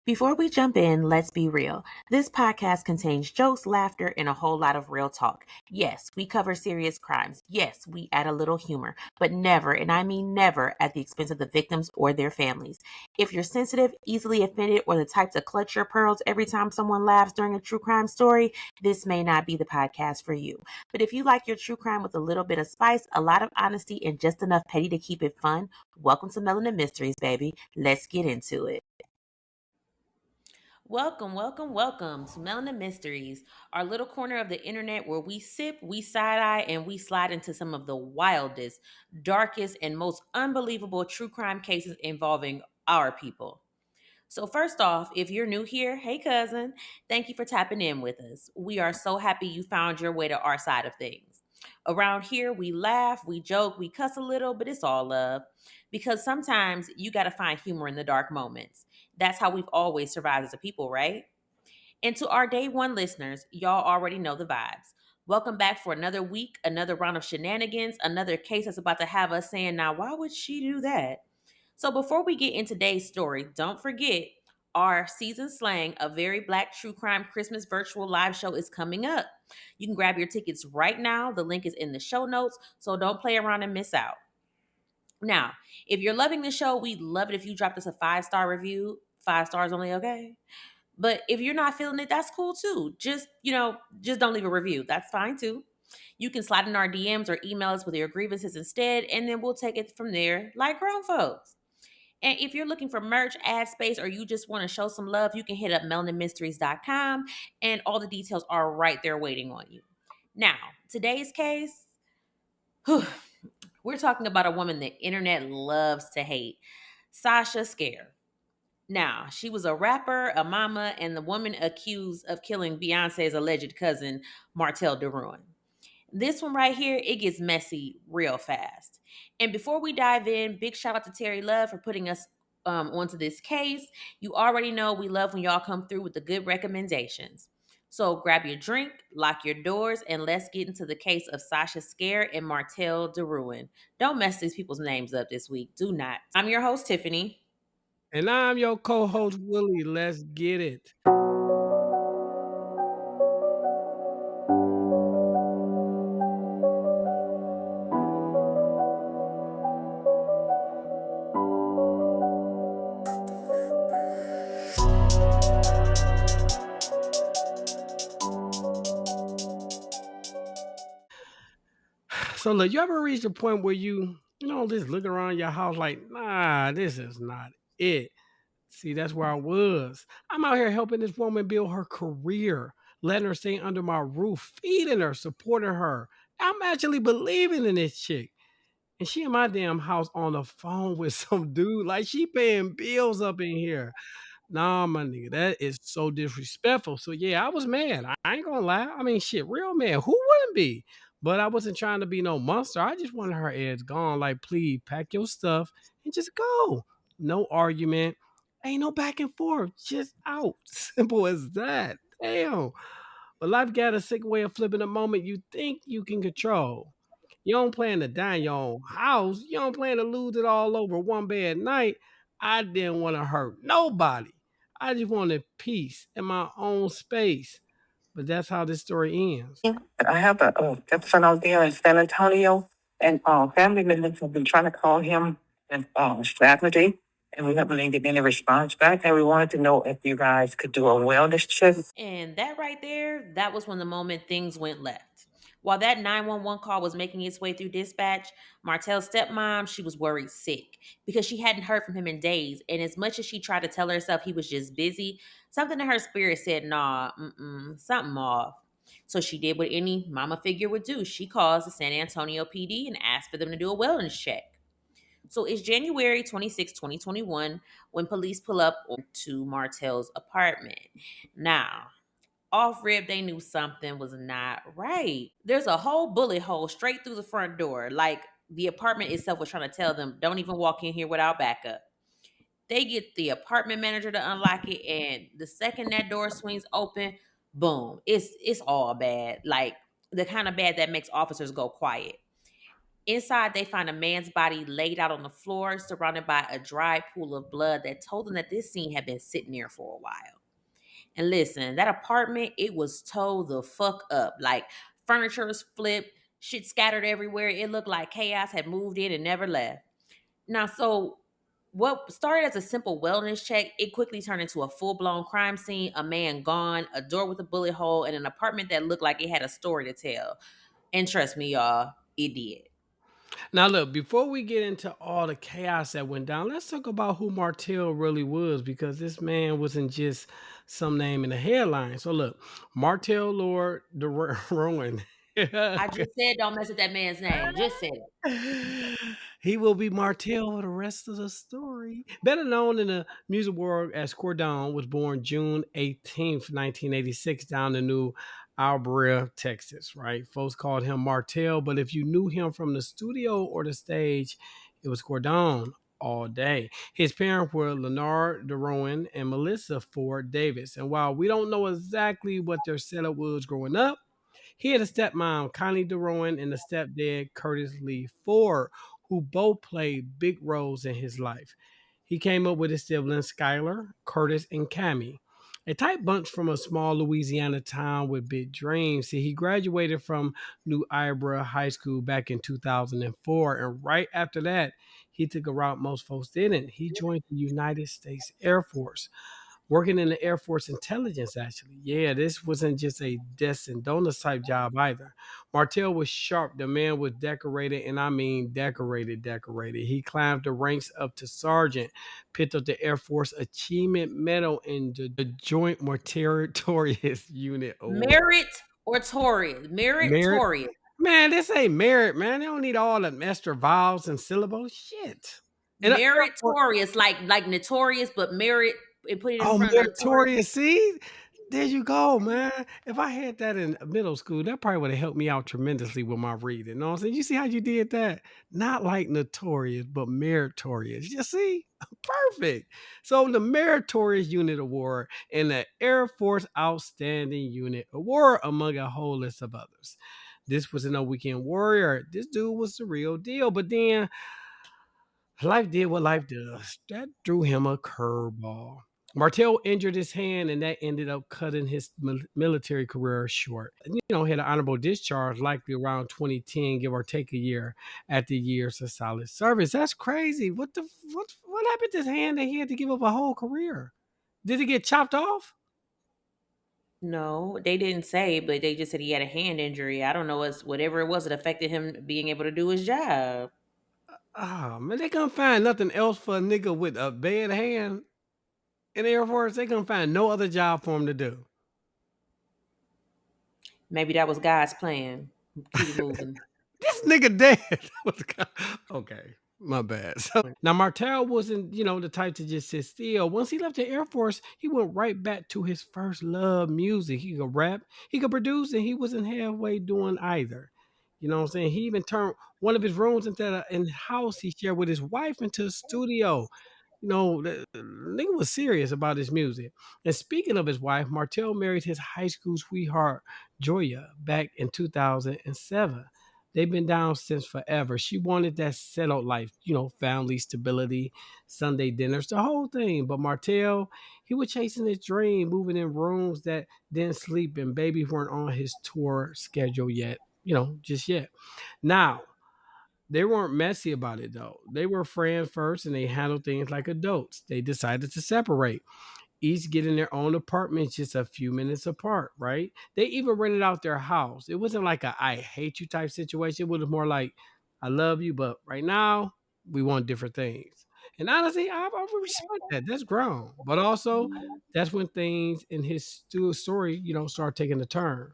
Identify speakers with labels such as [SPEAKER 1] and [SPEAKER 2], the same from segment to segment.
[SPEAKER 1] Before we jump in, let's be real. This podcast contains jokes, laughter, and a whole lot of real talk. Yes, we cover serious crimes. Yes, we add a little humor, but never, and I mean never, at the expense of the victims or their families. If you're sensitive, easily offended, or the type to clutch your pearls every time someone laughs during a true crime story, this may not be the podcast for you. But if you like your true crime with a little bit of spice, a lot of honesty, and just enough petty to keep it fun, welcome to Melanin Mysteries, baby. Let's get into it. Welcome to Melanin Mysteries, our little corner of the internet where we sip, we side eye, and we slide into some of the wildest, darkest, and most unbelievable true crime cases involving our people. So, first off, if you're new here, hey cousin, thank you for tapping in with us. We are so happy you found your way to our side of things. Around here, we laugh, we joke, we cuss a little, but it's all love. Because sometimes you got to find humor in the dark moments. That's how we've always survived as a people, right? And to our day one listeners, y'all already know the vibes. Welcome back for another week, another round of shenanigans, another case that's about to have us saying, now, why would she do that? So before we get into today's story, don't forget our season slang, a very black true crime Christmas virtual live show is coming up. You can grab your tickets right now. The link is in the show notes, so don't play around and miss out. Now, if you're loving the show, we'd love it if you dropped us a 5-star review. 5 stars only, okay? But if you're not feeling it, that's cool too. Just don't leave a review. That's fine too. You can slide in our DMs or email us with your grievances instead, and then we'll take it from there like grown folks. And if you're looking for merch, ad space, or you just want to show some love, you can hit up melaninmysteries.com and all the details are right there waiting on you. Now, today's case, whew, we're talking about a woman the internet loves to hate, Sasha Skare. Now, she was a rapper, a mama, and the woman accused of killing Beyonce's alleged cousin, Martell DeRouen. This one right here, it gets messy real fast. And before we dive in, big shout out to Terri Love for putting us onto this case. You already know we love when y'all come through with the good recommendations. So grab your drink, lock your doors, and let's get into the case of Sasha Scare and Martell DeRuin. Don't mess these people's names up this week. Do not. I'm your host, Tiffany.
[SPEAKER 2] And I'm your co-host, Willie. Let's get it. So look, you ever reach a point where just looking around your house like, nah, this is not it. See, that's where I was. I'm out here helping this woman build her career, letting her stay under my roof, feeding her, supporting her. I'm actually believing in this chick. And she in my damn house on the phone with some dude. Like she paying bills up in here. Nah, my nigga, that is so disrespectful. So yeah, I was mad. I ain't gonna lie. I mean, shit, real mad. Who wouldn't be? But I wasn't trying to be no monster. I just wanted her ass gone. Like, please pack your stuff and just go. No argument. Ain't no back and forth. Just out. Simple as that. Damn. But life got a sick way of flipping the moment you think you can control. You don't plan to die in your own house. You don't plan to lose it all over one bad night. I didn't want to hurt nobody. I just wanted peace in my own space. But that's how this story ends.
[SPEAKER 3] I have a stepson out there in San Antonio, and family members have been trying to call him and Saturday, and we haven't been getting any response back. And we wanted to know if you guys could do a wellness check.
[SPEAKER 1] And that right there, that was when the moment things went left. While that 911 call was making its way through dispatch, Martell's stepmom, she was worried sick because she hadn't heard from him in days. And as much as she tried to tell herself he was just busy, something in her spirit said, nah, something off. So she did what any mama figure would do. She calls the San Antonio PD and asked for them to do a wellness check. So it's January 26, 2021, when police pull up to Martell's apartment. Now, off rip, they knew something was not right. There's a whole bullet hole straight through the front door. Like the apartment itself was trying to tell them, don't even walk in here without backup. They get the apartment manager to unlock it, and the second that door swings open, boom, it's all bad. Like the kind of bad that makes officers go quiet. Inside, they find a man's body laid out on the floor, surrounded by a dry pool of blood that told them that this scene had been sitting there for a while. And listen, that apartment, it was towed the fuck up. Like furniture was flipped, shit scattered everywhere. It looked like chaos had moved in and never left. Now, so what started as a simple wellness check, it quickly turned into a full blown crime scene, a man gone, a door with a bullet hole, and an apartment that looked like it had a story to tell. And trust me, y'all, it did.
[SPEAKER 2] Now, look, before we get into all the chaos that went down, let's talk about who Martell really was because this man wasn't just some name in the headline. So, look, Martell Lord DeRouen.
[SPEAKER 1] I just said don't mess with that man's name. Just said it.
[SPEAKER 2] He will be Martell for the rest of the story. Better known in the music world as Cordon, was born June 18th, 1986, down in New Albuquerque, Texas, right? Folks called him Martell, but if you knew him from the studio or the stage, it was Cordon all day. His parents were Leonard DeRouen and Melissa Ford Davis. And while we don't know exactly what their setup was growing up, he had a stepmom, Connie DeRowan, and a stepdad, Curtis Lee Ford, who both played big roles in his life. He came up with his siblings, Skylar, Curtis, and Cammy. A tight bunch from a small Louisiana town with big dreams. See, he graduated from New Iberia High School back in 2004, and right after that, he took a route most folks didn't. He joined the United States Air Force working in the Air Force intelligence, actually. Yeah, this wasn't just a desk and donuts type job either. Martell was sharp. The man was decorated, and I mean decorated, decorated. He climbed the ranks up to sergeant, picked up the Air Force Achievement Medal and the Joint Meritorious Unit Award.
[SPEAKER 1] Meritorious.
[SPEAKER 2] Merit?
[SPEAKER 1] Meritorious.
[SPEAKER 2] Man, this ain't merit, man. They don't need all the extra vowels and syllables. Shit. And Air Force,
[SPEAKER 1] Meritorious, like notorious, but merit and put it in
[SPEAKER 2] oh,
[SPEAKER 1] front of notorious.
[SPEAKER 2] meritorious. See, there you go, man. If I had that in middle school, that probably would have helped me out tremendously with my reading. You know what I'm saying? You see how you did that? Not like notorious, but meritorious. You see? Perfect. So the Meritorious Unit Award and the Air Force Outstanding Unit Award, among a whole list of others. This was no weekend warrior. This dude was the real deal. But then life did what life does. That threw him a curveball. Martell injured his hand, and that ended up cutting his military career short. He had an honorable discharge, likely around 2010, give or take a year, after years of solid service. That's crazy. What happened to his hand that he had to give up a whole career? Did it get chopped off?
[SPEAKER 1] No, they didn't say, but they just said he had a hand injury. I don't know whatever it was that affected him being able to do his job.
[SPEAKER 2] Oh man, they couldn't find nothing else for a nigga with a bad hand in the Air Force. They couldn't find no other job for him to do.
[SPEAKER 1] Maybe that was God's plan. Keep it moving.
[SPEAKER 2] This nigga dead. Okay, my bad. So now Martell wasn't, the type to just sit still. Once he left the Air Force, he went right back to his first love, music. He could rap, he could produce, and he wasn't halfway doing either. You know what I'm saying? He even turned one of his rooms into in house he shared with his wife into a studio. The nigga was serious about his music. And speaking of his wife, Martell married his high school sweetheart, Joya, back in 2007. They've been down since forever. She wanted that settled life, family stability, Sunday dinners, the whole thing. But Martell, he was chasing his dream, moving in rooms that didn't sleep, and babies weren't on his tour schedule yet, just yet. Now, they weren't messy about it though. They were friends first and they handled things like adults. They decided to separate, each getting their own apartments just a few minutes apart, right? They even rented out their house. It wasn't like a I hate you type situation. It was more like I love you, but right now we want different things. And honestly, I respect that. That's grown. But also, that's when things in his story, start taking a turn.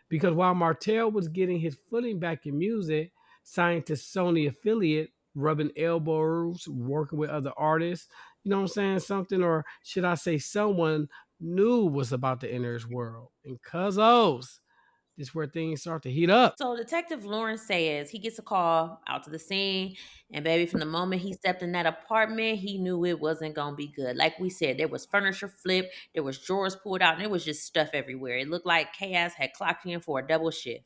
[SPEAKER 2] Because while Martell was getting his footing back in music, signed to Sony affiliate, rubbing elbows, working with other artists, you know what I'm saying? Something, or should I say, someone new was about to enter his world. And Cuzos, this is where things start to heat up.
[SPEAKER 1] So Detective Lawrence says he gets a call out to the scene, and baby, from the moment he stepped in that apartment, he knew it wasn't gonna be good. Like we said, there was furniture flipped, there was drawers pulled out, and there was just stuff everywhere. It looked like chaos had clocked in for a double shift.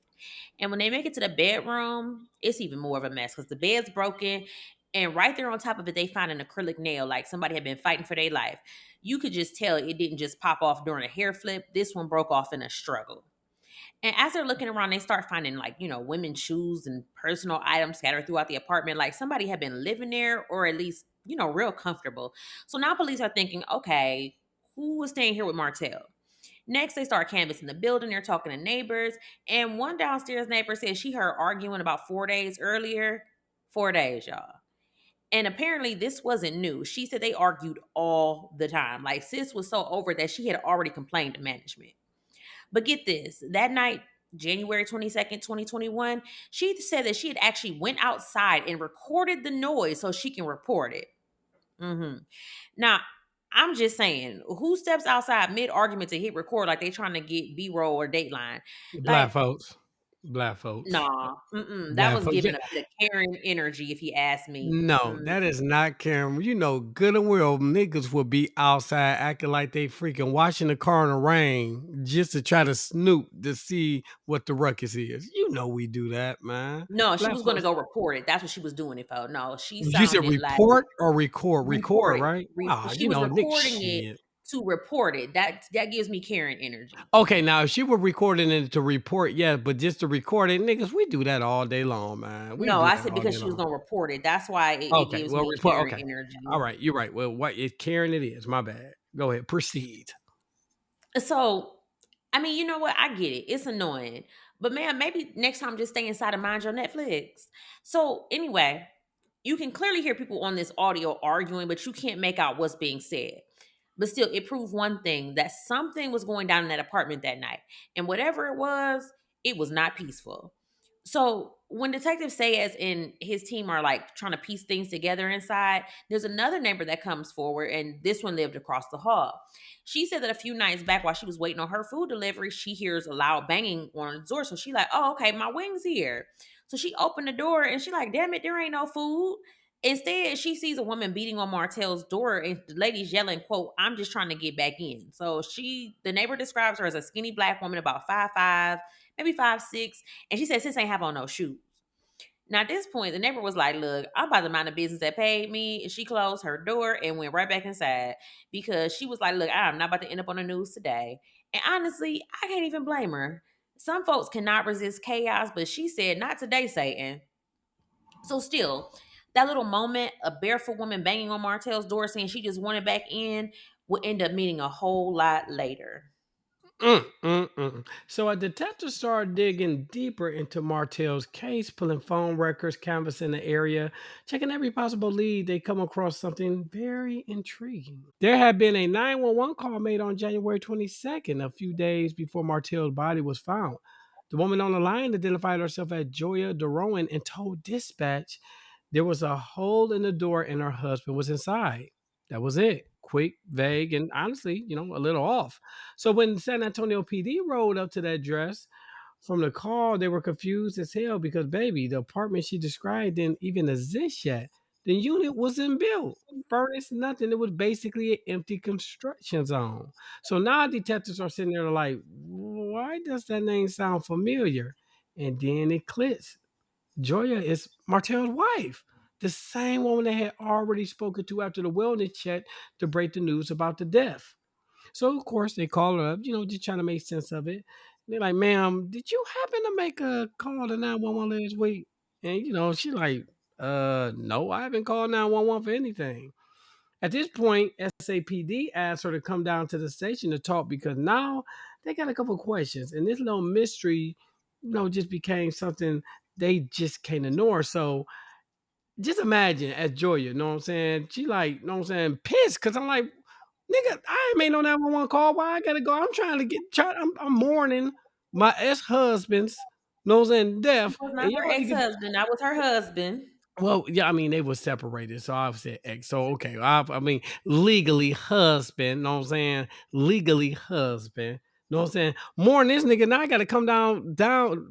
[SPEAKER 1] And when they make it to the bedroom, it's even more of a mess because the bed's broken. And right there on top of it, they find an acrylic nail, like somebody had been fighting for their life. You could just tell it didn't just pop off during a hair flip. This one broke off in a struggle. And as they're looking around, they start finding like, women's shoes and personal items scattered throughout the apartment. Like somebody had been living there or at least, real comfortable. So now police are thinking, okay, who was staying here with Martell? Next, they start canvassing the building. They're talking to neighbors. And one downstairs neighbor said she heard arguing about 4 days earlier. 4 days, y'all. And apparently, this wasn't new. She said they argued all the time. Like, sis was so over that she had already complained to management. But get this, that night, January 22nd, 2021, she said that she had actually went outside and recorded the noise so she can report it. Now, I'm just saying, who steps outside mid argument to hit record like they trying to get B roll or Dateline?
[SPEAKER 2] Black
[SPEAKER 1] Like,
[SPEAKER 2] folks. Black folks.
[SPEAKER 1] nah, that
[SPEAKER 2] Black
[SPEAKER 1] was
[SPEAKER 2] folks.
[SPEAKER 1] giving a bit of Karen energy, if you ask me.
[SPEAKER 2] No, that is not Karen. You know good and well niggas will be outside acting like they freaking washing the car in the rain just to try to snoop to see what the ruckus is. You know we do that, man.
[SPEAKER 1] No, she
[SPEAKER 2] Black
[SPEAKER 1] was going to
[SPEAKER 2] folks.
[SPEAKER 1] go report it. That's what she was doing it for. No, she
[SPEAKER 2] You said
[SPEAKER 1] sounded like
[SPEAKER 2] report or record? Record,
[SPEAKER 1] report.
[SPEAKER 2] right? Ah,
[SPEAKER 1] She
[SPEAKER 2] you
[SPEAKER 1] was
[SPEAKER 2] know, Nick
[SPEAKER 1] recording it
[SPEAKER 2] shit.
[SPEAKER 1] to report it. That gives me Karen energy.
[SPEAKER 2] Okay, now if she were recording it to report, yeah, but just to record it, niggas, we do that all day long, man. We
[SPEAKER 1] No,
[SPEAKER 2] do
[SPEAKER 1] I
[SPEAKER 2] that
[SPEAKER 1] said
[SPEAKER 2] all
[SPEAKER 1] because
[SPEAKER 2] day
[SPEAKER 1] she was
[SPEAKER 2] long.
[SPEAKER 1] going to report it. That's why it
[SPEAKER 2] Okay,
[SPEAKER 1] gives
[SPEAKER 2] well,
[SPEAKER 1] me
[SPEAKER 2] report.
[SPEAKER 1] Karen
[SPEAKER 2] Okay, all
[SPEAKER 1] energy.
[SPEAKER 2] right, you're right. Well, what it Karen it is. My bad. Go ahead, proceed.
[SPEAKER 1] So, I mean, you know what? I get it. It's annoying. But man, maybe next time just stay inside and mind your Netflix. So, anyway, you can clearly hear people on this audio arguing, but you can't make out what's being said. But still, it proved one thing that something was going down in that apartment that night. And whatever it was not peaceful. So when Detective Sayers and his team are like trying to piece things together inside, there's another neighbor that comes forward, and this one lived across the hall. She said that a few nights back, while she was waiting on her food delivery, she hears a loud banging on the door. So she like, oh, okay, my wing's here. So she opened the door and she like, damn it, there ain't no food. Instead, she sees a woman beating on Martell's door and the lady's yelling, quote, I'm just trying to get back in. So the neighbor describes her as a skinny black woman, about 5'5", maybe 5'6", and she says, sis ain't have on no shoes. Now, at this point, the neighbor was like, look, I'm about to mind the business that paid me. And she closed her door and went right back inside because she was like, look, I'm not about to end up on the news today. And honestly, I can't even blame her. Some folks cannot resist chaos, but she said, not today, Satan. So still, that little moment, a barefoot woman banging on Martell's door saying she just wanted back in, will end up meaning a whole lot later.
[SPEAKER 2] So a detective started digging deeper into Martell's case, pulling phone records, canvassing the area, checking every possible lead. They come across something very intriguing. There had been a 911 call made on January 22nd, a few days before Martell's body was found. The woman on the line identified herself as Joya DeRouen and told dispatch there was a hole in the door and her husband was inside. That was it. Quick, vague, and honestly, a little off. So when San Antonio PD rolled up to that address from the call, they were confused as hell because, baby, the apartment she described didn't even exist yet. The unit wasn't built, furnished, nothing. It was basically an empty construction zone. So now detectives are sitting there like, why does that name sound familiar? And then it clicks. Joya is Martell's wife, the same woman they had already spoken to after the wellness check to break the news about the death. So of course they call her up, just trying to make sense of it. They're like, "Ma'am, did you happen to make a call to 911 last week?" And she's like, no, I haven't called 911 for anything." At this point, SAPD asked her to come down to the station to talk because now they got a couple questions, and this little mystery, just became something they just can't ignore. So just imagine as Joya, you know what I'm saying? She like, you know what I'm saying, pissed because I'm like, nigga, I ain't made no 911 call. Why I gotta go? I'm trying to I'm mourning my ex-husband's, you know what I'm saying,
[SPEAKER 1] It
[SPEAKER 2] death.
[SPEAKER 1] was
[SPEAKER 2] And
[SPEAKER 1] not her
[SPEAKER 2] y'all
[SPEAKER 1] ex
[SPEAKER 2] niggas,
[SPEAKER 1] husband. That was her husband.
[SPEAKER 2] well, yeah, I mean, they were separated, so I've said ex. So okay, I mean, legally husband, know what I'm saying? Legally husband, know what I'm saying? More than this nigga, now I gotta come down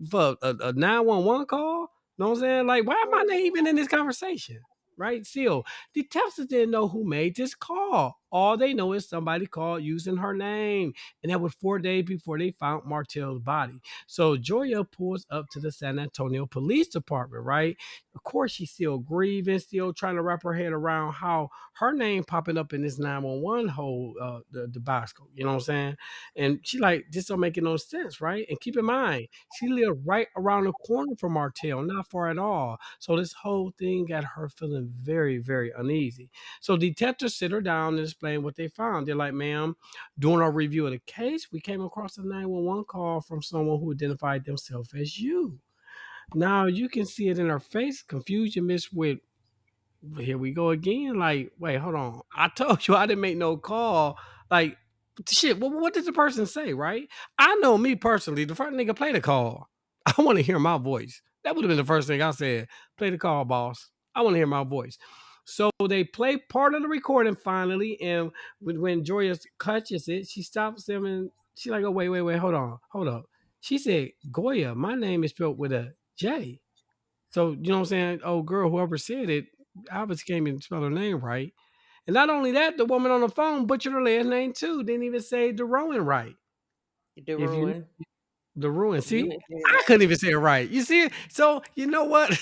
[SPEAKER 2] for a 911 call. Know what I'm saying? Like, why am I not even in this conversation? Right? Still, the testers didn't know who made this call. All they know is somebody called using her name. And that was 4 days before they found Martell's body. So Joya pulls up to the San Antonio Police Department, right? Of course, she's still grieving, still trying to wrap her head around how her name popping up in this 911 whole the Bosco. You know what I'm saying? And she like, this don't make no sense, right? And keep in mind, she lived right around the corner from Martell, not far at all. So this whole thing got her feeling very, very uneasy. So detectives sit her down and explain what they found. They're like, ma'am, doing our review of the case, we came across a 911 call from someone who identified themselves as you. Now you can see it in her face, confusion mixed with, here we go again. Like, wait, hold on. I told you I didn't make no call. Like, shit, what did the person say, right? I know me personally, the first nigga play the call. I want to hear my voice. That would have been the first thing I said. Play the call, boss. I want to hear my voice. So they play part of the recording finally, and when Joya catches it, she stops them and she like, oh, wait, hold on, hold up. She said, Goya, my name is spelled with a J. So, you know what I'm saying? Oh, girl, whoever said it, obviously can't even spell her name right. And not only that, the woman on the phone butchered her last name too. Didn't even say DeRouen right. If you
[SPEAKER 1] DeRouen.
[SPEAKER 2] DeRouen,
[SPEAKER 1] You
[SPEAKER 2] see,
[SPEAKER 1] ain't say it
[SPEAKER 2] I
[SPEAKER 1] right.
[SPEAKER 2] couldn't even say it right. You see it? So you know what?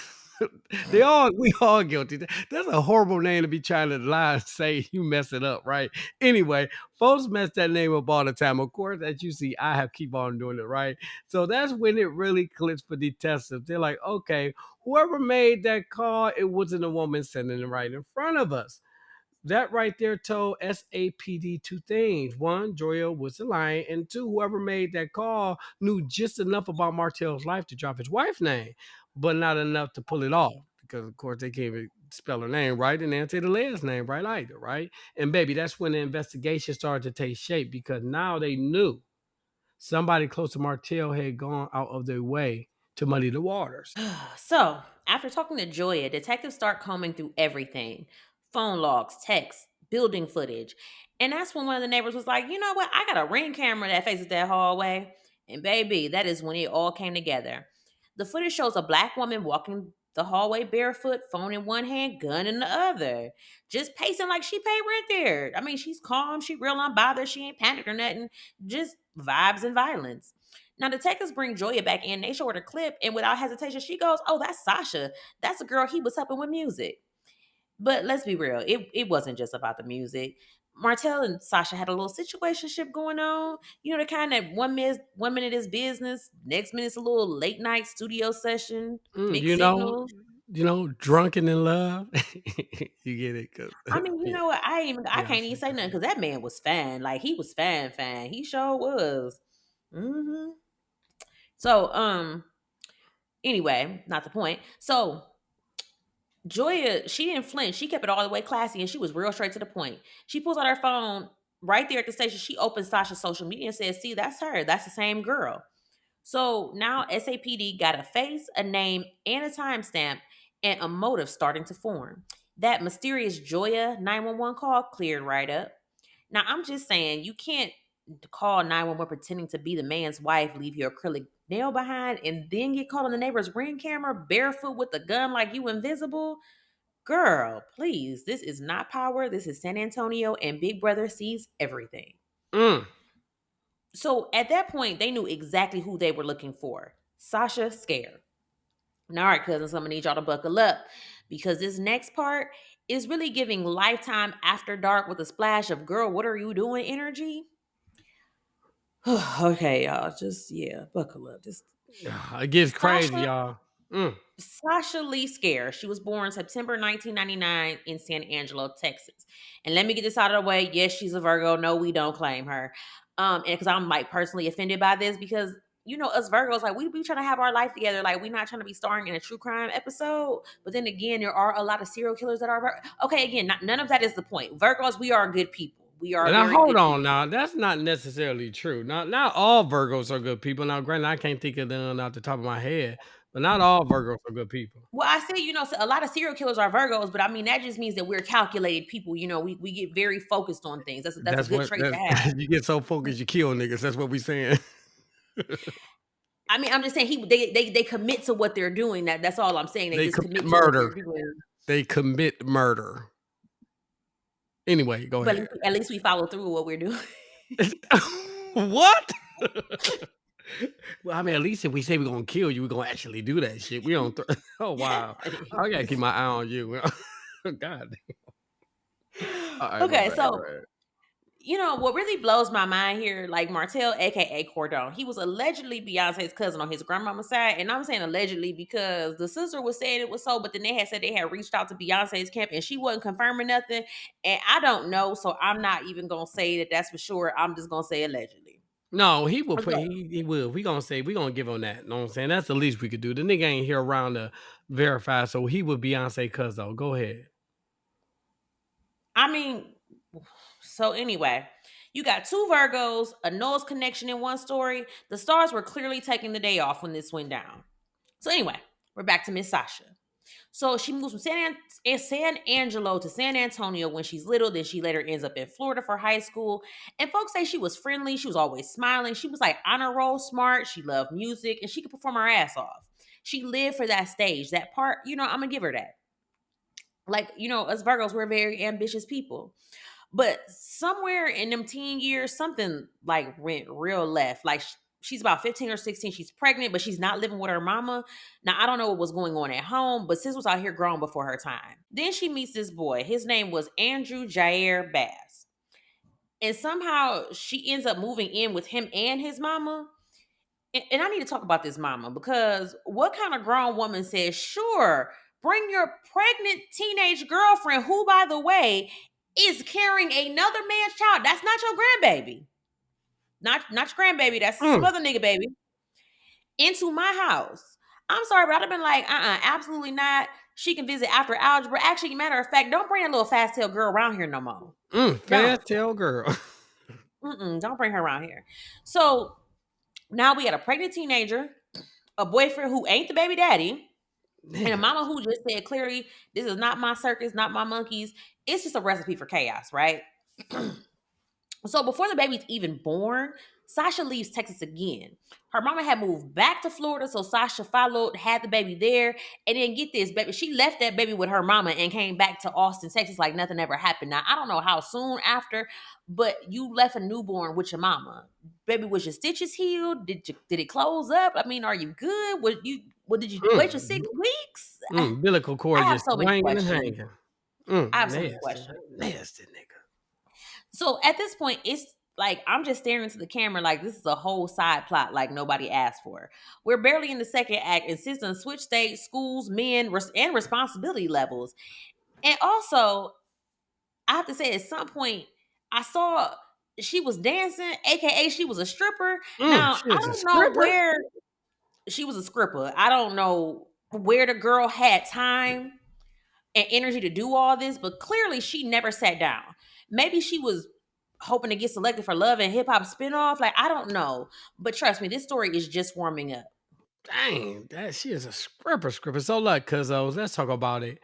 [SPEAKER 2] We all guilty. That's a horrible name to be trying to lie and say you mess it up, right? Anyway, folks mess that name up all the time. Of course, as you see, I have keep on doing it, right? So that's when it really clicks for detectives. They're like, okay, whoever made that call, it wasn't a woman sitting right in front of us. That right there told SAPD two things. One, Joya was lying, and two, whoever made that call knew just enough about Martell's life to drop his wife's name, but not enough to pull it off. Because of course they can't even spell her name right and they didn't say the last name right either, right? And baby, that's when the investigation started to take shape because now they knew somebody close to Martell had gone out of their way to muddy the waters.
[SPEAKER 1] So, after talking to Joya, detectives start combing through everything: phone logs, texts, building footage. And that's when one of the neighbors was like, you know what? I got a ring camera that faces that hallway. And baby, that is when it all came together. The footage shows a black woman walking the hallway barefoot, phone in one hand, gun in the other, just pacing like she paid rent there. I mean, she's calm, she real unbothered, she ain't panicked or nothing, just vibes and violence. Now, detectives bring Joya back in. They show her the clip, and without hesitation, she goes, oh, that's Sasha. That's the girl he was helping with music. But let's be real, it wasn't just about the music. Martell and Sasha had a little situationship going on. You know, the kind that one minute is business, next minute's a little late night studio session,
[SPEAKER 2] Mm,
[SPEAKER 1] mixed signals.
[SPEAKER 2] drunken in love. You get it? 'Cause
[SPEAKER 1] I mean, you
[SPEAKER 2] yeah,
[SPEAKER 1] know what? I
[SPEAKER 2] yeah, I
[SPEAKER 1] can't even
[SPEAKER 2] see.
[SPEAKER 1] say nothing because that man was fan. Like he was fan. He sure was. hmm So, anyway, not the point. So Joya, she didn't flinch. She kept it all the way classy and she was real straight to the point. She pulls out her phone right there at the station. She opens Sasha's social media and says, see, that's her. That's the same girl. So now SAPD got a face, a name, and a timestamp, and a motive starting to form. That mysterious Joya 911 call cleared right up. Now, I'm just saying, you can't call 911 pretending to be the man's wife, leave your acrylic nail behind, and then get caught on the neighbor's ring camera barefoot with a gun like you invisible. Girl, please, this is not Power. This is San Antonio, and Big Brother sees everything.
[SPEAKER 2] Mm.
[SPEAKER 1] So at that point, they knew exactly who they were looking for: Sasha Skare. Now, all right, cousins, I'm gonna need y'all to buckle up because this next part is really giving Lifetime After Dark with a splash of "Girl, what are you doing?" energy. Okay, y'all, just yeah, buckle up. Just
[SPEAKER 2] It gets crazy,
[SPEAKER 1] Sasha
[SPEAKER 2] y'all. Mm.
[SPEAKER 1] Sasha Lee Scare. She was born September 1999 in San Angelo, Texas. And let me get this out of the way. Yes, she's a Virgo. No, we don't claim her. And because I'm like personally offended by this because you know us Virgos, like we be trying to have our life together. Like we're not trying to be starring in a true crime episode. But then again, there are a lot of serial killers that are okay. Again, none of that is the point. Virgos, we are good people. We are
[SPEAKER 2] Now
[SPEAKER 1] very
[SPEAKER 2] hold
[SPEAKER 1] good
[SPEAKER 2] on
[SPEAKER 1] people.
[SPEAKER 2] now. That's not necessarily true. Not all Virgos are good people. Now, granted, I can't think of them off the top of my head, but not all Virgos are good people.
[SPEAKER 1] Well, I say, you know, so a lot of serial killers are Virgos, but I mean that just means that we're calculated people. You know, we get very focused on things. That's a
[SPEAKER 2] That's
[SPEAKER 1] good
[SPEAKER 2] what
[SPEAKER 1] trait to
[SPEAKER 2] that
[SPEAKER 1] have.
[SPEAKER 2] you get so focused you kill niggas. That's what we saying.
[SPEAKER 1] I mean, I'm just saying they commit to what they're doing. That's all I'm saying. They
[SPEAKER 2] They
[SPEAKER 1] just
[SPEAKER 2] commit
[SPEAKER 1] commit to what they're
[SPEAKER 2] murder.
[SPEAKER 1] doing.
[SPEAKER 2] They commit murder. Anyway, go
[SPEAKER 1] But
[SPEAKER 2] ahead.
[SPEAKER 1] at least we follow through with what we're doing.
[SPEAKER 2] What? Well, I mean, at least if we say we're gonna kill you, we're gonna actually do that shit. We don't. Oh wow,
[SPEAKER 1] It
[SPEAKER 2] I gotta keep
[SPEAKER 1] is.
[SPEAKER 2] my eye on you. God. All right, my
[SPEAKER 1] Okay,
[SPEAKER 2] bad. Go
[SPEAKER 1] so
[SPEAKER 2] ahead.
[SPEAKER 1] what really blows my mind here, like Martell, aka Cordon, he was allegedly Beyonce's cousin on his grandmama's side, and I'm saying allegedly because the sister was saying it was so, but then they had said they had reached out to Beyonce's camp, and she wasn't confirming nothing, and I don't know, so I'm not even gonna say that that's for sure. I'm just gonna say allegedly.
[SPEAKER 2] No, he will put.
[SPEAKER 1] Okay.
[SPEAKER 2] He will. We gonna say we gonna give him that. Know what I'm saying? That's the least we could do. The nigga ain't here around to verify, so he would Beyonce cuz though. Go ahead.
[SPEAKER 1] I mean, so anyway, you got two Virgos, a Noah's connection in one story. The stars were clearly taking the day off when this went down. So anyway, we're back to Miss Sasha. So she moves from San Angelo to San Antonio when she's little. Then she later ends up in Florida for high school. And folks say she was friendly. She was always smiling. She was like honor roll smart. She loved music and she could perform her ass off. She lived for that stage. That part, I'm going to give her that. Like, us Virgos, we're very ambitious people. But somewhere in them teen years, something like went real left. Like she's about 15 or 16. She's pregnant, but she's not living with her mama. Now, I don't know what was going on at home, but sis was out here grown before her time. Then she meets this boy. His name was Andrew Jair Bass. And somehow she ends up moving in with him and his mama. And I need to talk about this mama because what kind of grown woman says, sure, bring your pregnant teenage girlfriend, who, by the way, is carrying another man's child. That's not your grandbaby. Not your grandbaby. That's some
[SPEAKER 2] Mm,
[SPEAKER 1] other nigga baby. Into my house. I'm sorry, but I'd have been like, absolutely not. She can visit after algebra. Actually, matter of fact, don't bring that little fast tail girl around here no more. Don't.
[SPEAKER 2] fast tail girl.
[SPEAKER 1] Don't bring her around here. So now we got a pregnant teenager, a boyfriend who ain't the baby daddy, and a
[SPEAKER 2] Nigga.
[SPEAKER 1] mama who just said clearly, this is not my circus, not my monkeys. It's just a recipe for chaos, right? So before the baby's even born, Sasha leaves Texas again. Her mama had moved back to Florida, so Sasha followed, had the baby there, and then get this, baby. She left that baby with her mama and came back to Austin, Texas, like nothing ever happened. Now I don't know how soon after, but you left a newborn with your mama. Baby, was your stitches healed? Did it close up? I mean, are you good? What did you wait your
[SPEAKER 2] Mm,
[SPEAKER 1] 6 weeks?
[SPEAKER 2] umbilical
[SPEAKER 1] I
[SPEAKER 2] cord
[SPEAKER 1] have
[SPEAKER 2] just
[SPEAKER 1] so many
[SPEAKER 2] swinging and
[SPEAKER 1] questions.
[SPEAKER 2] hanging.
[SPEAKER 1] I have so many
[SPEAKER 2] Nasty,
[SPEAKER 1] questions.
[SPEAKER 2] nasty nigga.
[SPEAKER 1] So at this point, it's like I'm just staring into the camera like this is a whole side plot like nobody asked for. We're barely in the second act and systems switch states, schools, men, and responsibility levels. And also, I have to say at some point, I saw she was dancing, aka she was a stripper. Now,
[SPEAKER 2] She
[SPEAKER 1] I
[SPEAKER 2] is a
[SPEAKER 1] don't know
[SPEAKER 2] stripper.
[SPEAKER 1] where she was a stripper. I don't know where the girl had time and energy to do all this, but clearly she never sat down. Maybe she was hoping to get selected for Love and Hip Hop spinoff. Like, I don't know. But trust me, this story is just warming up.
[SPEAKER 2] Dang, that she is a stripper. So look, cuzzos, let's talk about it.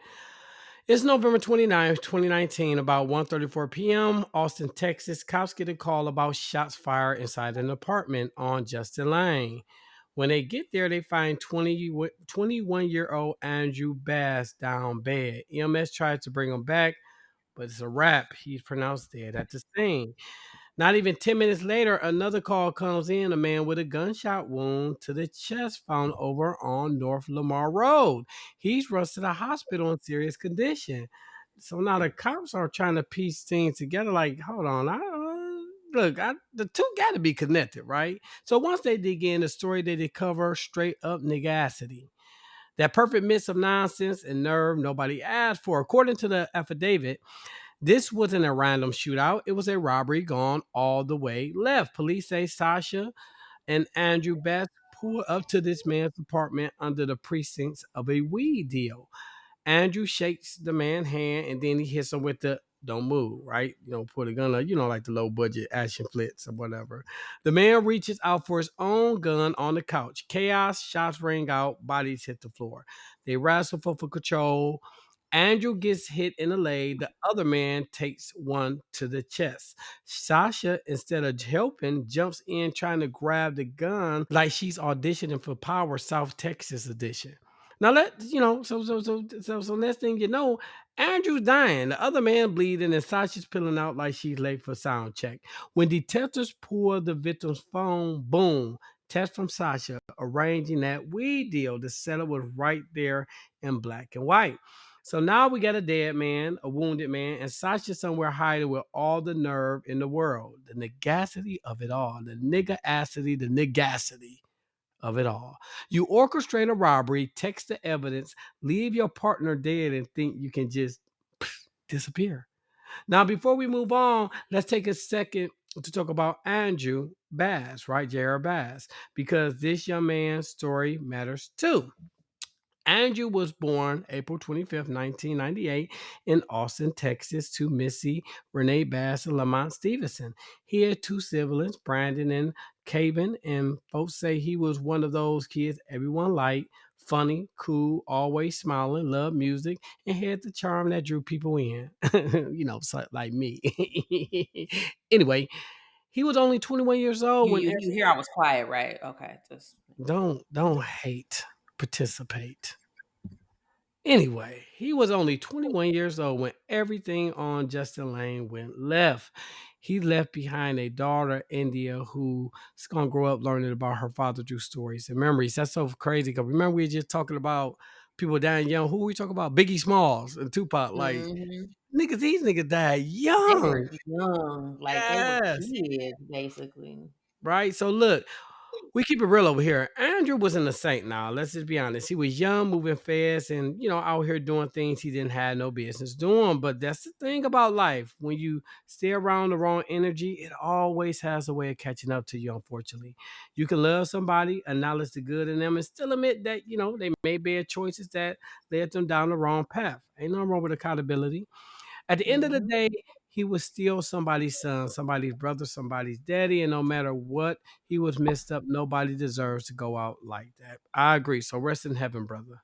[SPEAKER 2] It's November 29th, 2019, about 1:34 p.m. Austin, Texas. Cops get a call about shots fired inside an apartment on Justin Lane. When they get there, they find 21-year-old Andrew Bass down bad. EMS tried to bring him back, but it's a wrap. He's pronounced dead at the scene. Not even 10 minutes later, another call comes in. A man with a gunshot wound to the chest found over on North Lamar Road. He's rushed to the hospital in serious condition. So now the cops are trying to piece things together. Like, hold on, the two got to be connected, right? So once they dig in, the story they discover straight up nigacity. That perfect mix of nonsense and nerve nobody asked for. According to the affidavit, this wasn't a random shootout. It was a robbery gone all the way left. Police say Sasha and Andrew Bass pulled up to this man's apartment under the precincts of a weed deal. Andrew shakes the man's hand and then he hits him with the don't move, right? Put a gun up, like the low budget action flicks or whatever. The man reaches out for his own gun on the couch. Chaos, shots ring out, bodies hit the floor. They wrestle for control. Andrew gets hit in the leg. The other man takes one to the chest. Sasha, instead of helping, jumps in trying to grab the gun like she's auditioning for Power South Texas edition. Now so next thing you know, Andrew's dying. The other man bleeding, and Sasha's peeling out like she's late for sound check. When detectives pull the victim's phone, boom, text from Sasha arranging that weed deal. The setup was right there in black and white. So now we got a dead man, a wounded man, and Sasha somewhere hiding with all the nerve in the world. The negacity of it all, the nigga-acity, the nigacity of it all. You orchestrate a robbery, text the evidence, leave your partner dead, and think you can just disappear. Now, before we move on, let's take a second to talk about Andrew Bass, right? J.R. Bass, because this young man's story matters too. Andrew was born April 25th, 1998, in Austin, Texas, to Missy Renee Bass and Lamont Stevenson. He had two siblings, Brandon and Caven, and folks say he was one of those kids everyone liked, funny, cool, always smiling, loved music, and had the charm that drew people in. Like me. Anyway, he was only 21 years old when
[SPEAKER 1] You hear I was quiet, right? Okay, just
[SPEAKER 2] don't hate, participate. Anyway, he was only 21 years old when everything on Justin Lane went left. He left behind a daughter, India, who's gonna grow up learning about her father through stories and memories. That's so crazy. Cause remember we were just talking about people dying young. Who we talking about? Biggie Smalls and Tupac. Like
[SPEAKER 1] mhm.
[SPEAKER 2] niggas, these niggas died
[SPEAKER 1] They were
[SPEAKER 2] young.
[SPEAKER 1] young, like they were
[SPEAKER 2] Yes.
[SPEAKER 1] kids, basically.
[SPEAKER 2] Right. So look, we keep it real over here. Andrew wasn't a saint now. Let's just be honest. He was young, moving fast, and out here doing things he didn't have no business doing. But that's the thing about life. When you stay around the wrong energy, it always has a way of catching up to you, unfortunately. You can love somebody, acknowledge the good in them, and still admit that, they made bad choices that led them down the wrong path. Ain't nothing wrong with accountability. At the end of the
[SPEAKER 1] Mhm.
[SPEAKER 2] day, he was still somebody's son, somebody's brother, somebody's daddy, and no matter what he was messed up, nobody deserves to go out like that. I agree. So rest in heaven, brother.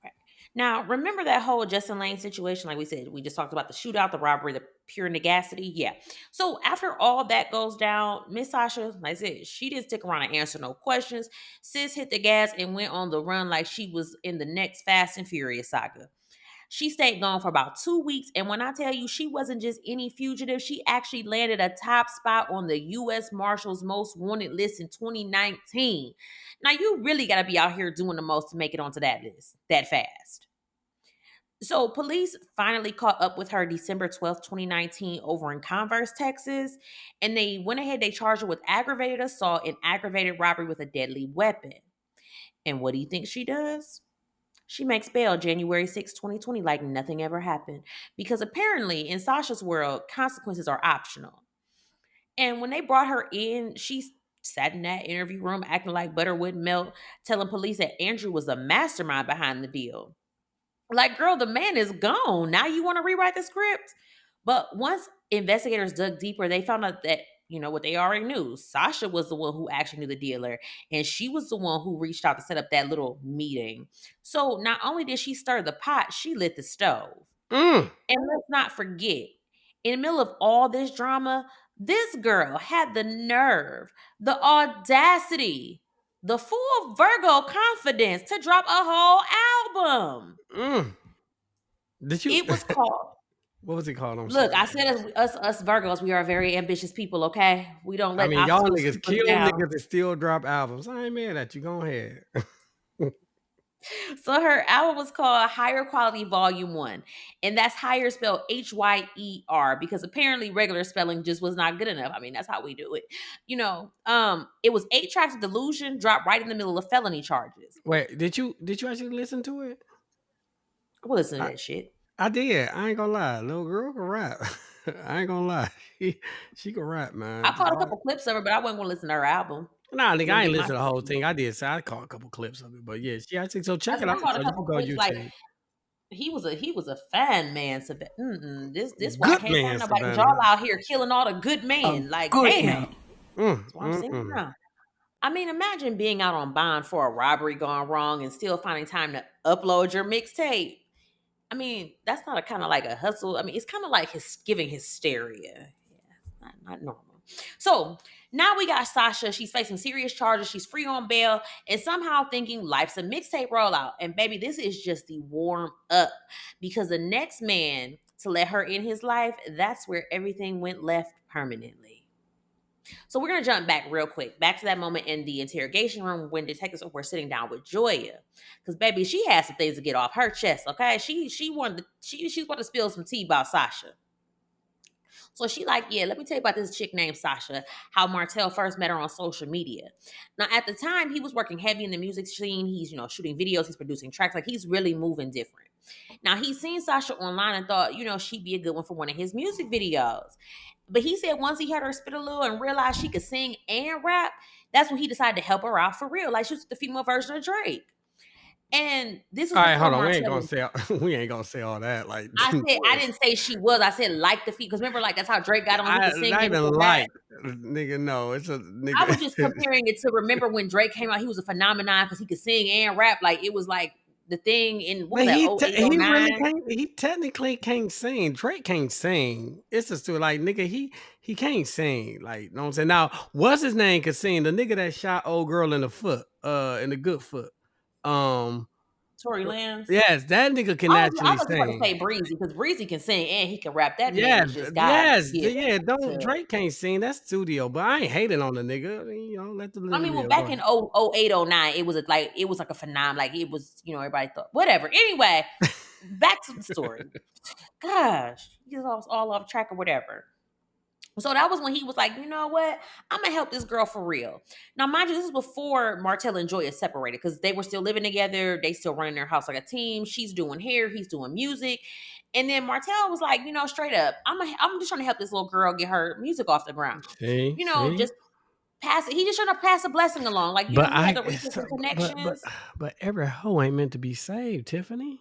[SPEAKER 1] Right. Now, remember that whole Justin Lane situation? Like we said, we just talked about the shootout, the robbery, the pure negacity. Yeah. So after all that goes down, Miss Sasha, like I said, she didn't stick around and answer no questions. Sis hit the gas and went on the run like she was in the next Fast and Furious saga. She stayed gone for about 2 weeks. And when I tell you she wasn't just any fugitive, she actually landed a top spot on the U.S. Marshals Most Wanted list in 2019. Now, you really got to be out here doing the most to make it onto that list that fast. So, police finally caught up with her December 12th, 2019, over in Converse, Texas. And they went ahead, they charged her with aggravated assault and aggravated robbery with a deadly weapon. And what do you think she does? She makes bail January 6, 2020, like nothing ever happened. Because apparently, in Sasha's world, consequences are optional. And when they brought her in, she sat in that interview room acting like butter wouldn't melt, telling police that Andrew was the mastermind behind the deal. Like, girl, the man is gone. Now you want to rewrite the script? But once investigators dug deeper, they found out that, what they already knew. Sasha was the one who actually knew the dealer, and she was the one who reached out to set up that little meeting. So not only did she stir the pot, she lit the stove.
[SPEAKER 2] Mm,
[SPEAKER 1] And let's not forget, in the middle of all this drama, this girl had the nerve, the audacity, the full Virgo confidence to drop a whole album.
[SPEAKER 2] mm. Did you?
[SPEAKER 1] It was called.
[SPEAKER 2] What was it called? I'm
[SPEAKER 1] Look,
[SPEAKER 2] sorry.
[SPEAKER 1] I said us Virgos, we are very ambitious people. Okay, we don't
[SPEAKER 2] I
[SPEAKER 1] let
[SPEAKER 2] mean, y'all
[SPEAKER 1] obstacles
[SPEAKER 2] niggas
[SPEAKER 1] keep us
[SPEAKER 2] kill
[SPEAKER 1] down.
[SPEAKER 2] niggas and still drop albums. I ain't mad at you. Go ahead.
[SPEAKER 1] So her album was called Higher Quality Volume One, and that's higher spelled HYER because apparently regular spelling just was not good enough. I mean, that's how we do it. It was 8 tracks of Delusion dropped right in the middle of felony charges.
[SPEAKER 2] Wait, did you actually listen to it?
[SPEAKER 1] I will listen to
[SPEAKER 2] I,
[SPEAKER 1] that shit.
[SPEAKER 2] I did. I ain't gonna lie. Little girl can rap. I ain't gonna lie. She can rap,
[SPEAKER 1] I
[SPEAKER 2] man.
[SPEAKER 1] caught a couple clips of her, but I wasn't gonna listen to her album.
[SPEAKER 2] Nah, nigga, I
[SPEAKER 1] Wouldn't
[SPEAKER 2] ain't
[SPEAKER 1] be my
[SPEAKER 2] listen to the whole
[SPEAKER 1] thing.
[SPEAKER 2] thing. I did. So I caught a couple clips of it, but yeah, she actually. So
[SPEAKER 1] I
[SPEAKER 2] check it
[SPEAKER 1] said
[SPEAKER 2] out.
[SPEAKER 1] I caught a
[SPEAKER 2] So you can
[SPEAKER 1] couple
[SPEAKER 2] go on
[SPEAKER 1] clips. Like
[SPEAKER 2] YouTube.
[SPEAKER 1] he was a fan man. So this why I
[SPEAKER 2] Good
[SPEAKER 1] can't find
[SPEAKER 2] man,
[SPEAKER 1] nobody.
[SPEAKER 2] Savannah.
[SPEAKER 1] Y'all out here killing all the good
[SPEAKER 3] A
[SPEAKER 1] men. Like
[SPEAKER 3] good
[SPEAKER 1] damn,
[SPEAKER 3] man.
[SPEAKER 1] that's
[SPEAKER 2] Mm,
[SPEAKER 1] what I'm
[SPEAKER 2] mm,
[SPEAKER 1] saying
[SPEAKER 2] mm.
[SPEAKER 1] now. I mean, imagine being out on bond for a robbery gone wrong and still finding time to upload your mixtape. I mean, that's not a kind of like a hustle. I mean, it's kind of like his giving hysteria. Yeah, not normal. So now we got Sasha. She's facing serious charges. She's free on bail and somehow thinking life's a mixtape rollout. And baby, this is just the warm up because the next man to let her in his life, that's where everything went left permanently. So we're gonna jump back real quick, back to that moment in the interrogation room when detectives were sitting down with Joya, because baby, she had some things to get off her chest. Okay, she wanted to, she's about to spill some tea about Sasha. So she like, yeah, let me tell you about this chick named Sasha, how Martell first met her on social media. Now, at the time, he was working heavy in the music scene. He's, shooting videos, he's producing tracks, like he's really moving different. Now, he's seen Sasha online and thought, she'd be a good one for one of his music videos. But he said once he heard her spit a little and realized she could sing and rap, that's when he decided to help her out for real. Like she was the female version of Drake. And this was
[SPEAKER 2] All right,
[SPEAKER 1] before
[SPEAKER 2] hold on. We ain't
[SPEAKER 1] Martell.
[SPEAKER 2] gonna say we ain't gonna say all that. Like,
[SPEAKER 1] I said I didn't say she was. I said like the feet because remember, like that's how Drake got on. He
[SPEAKER 2] I
[SPEAKER 1] could sing
[SPEAKER 2] not
[SPEAKER 1] and he
[SPEAKER 2] even
[SPEAKER 1] could rap.
[SPEAKER 2] like nigga. No, it's a
[SPEAKER 1] I was
[SPEAKER 2] nigga.
[SPEAKER 1] just comparing it to remember when Drake came out. He was a phenomenon because he could sing and rap. Like it was like the thing in what
[SPEAKER 2] But
[SPEAKER 1] was that? Oh eight, oh
[SPEAKER 2] he really
[SPEAKER 1] nine.
[SPEAKER 2] can't. He technically can't sing. Drake can't sing. It's just like nigga. He can't sing. Like, know what I'm saying. Now, what's his name could sing? The nigga that shot old girl in the foot. In the good foot. Um.
[SPEAKER 1] Tory Lanez.
[SPEAKER 2] Yes, that nigga can
[SPEAKER 1] I
[SPEAKER 2] actually
[SPEAKER 1] was about to
[SPEAKER 2] sing.
[SPEAKER 1] say Breezy because Breezy can sing and he can rap. That man
[SPEAKER 2] Yes,
[SPEAKER 1] is just God's
[SPEAKER 2] yes,
[SPEAKER 1] gift.
[SPEAKER 2] yeah. Don't
[SPEAKER 1] To,
[SPEAKER 2] Drake can't sing. That's studio. But I ain't hating on the nigga. I mean, let the
[SPEAKER 1] I
[SPEAKER 2] nigga
[SPEAKER 1] mean, well,
[SPEAKER 2] live. Go
[SPEAKER 1] back in
[SPEAKER 2] ahead.
[SPEAKER 1] 08, 09, it was like a phenomenon. Like it was, everybody thought whatever. Anyway, back to the story. Gosh, he's all off track or whatever. So that was when he was like, you know what? I'm gonna help this girl for real. Now, mind you, this is before Martell and Joya separated because they were still living together. They still running their house like a team. She's doing hair, he's doing music. And then Martell was like, straight up, I'm just trying to help this little girl get her music off the ground.
[SPEAKER 2] See.
[SPEAKER 1] Just pass it. He just trying to pass a blessing along. Like,
[SPEAKER 2] But
[SPEAKER 1] he had
[SPEAKER 2] I,
[SPEAKER 1] the resources and connections.
[SPEAKER 2] but every hoe ain't meant to be saved, Tiffany.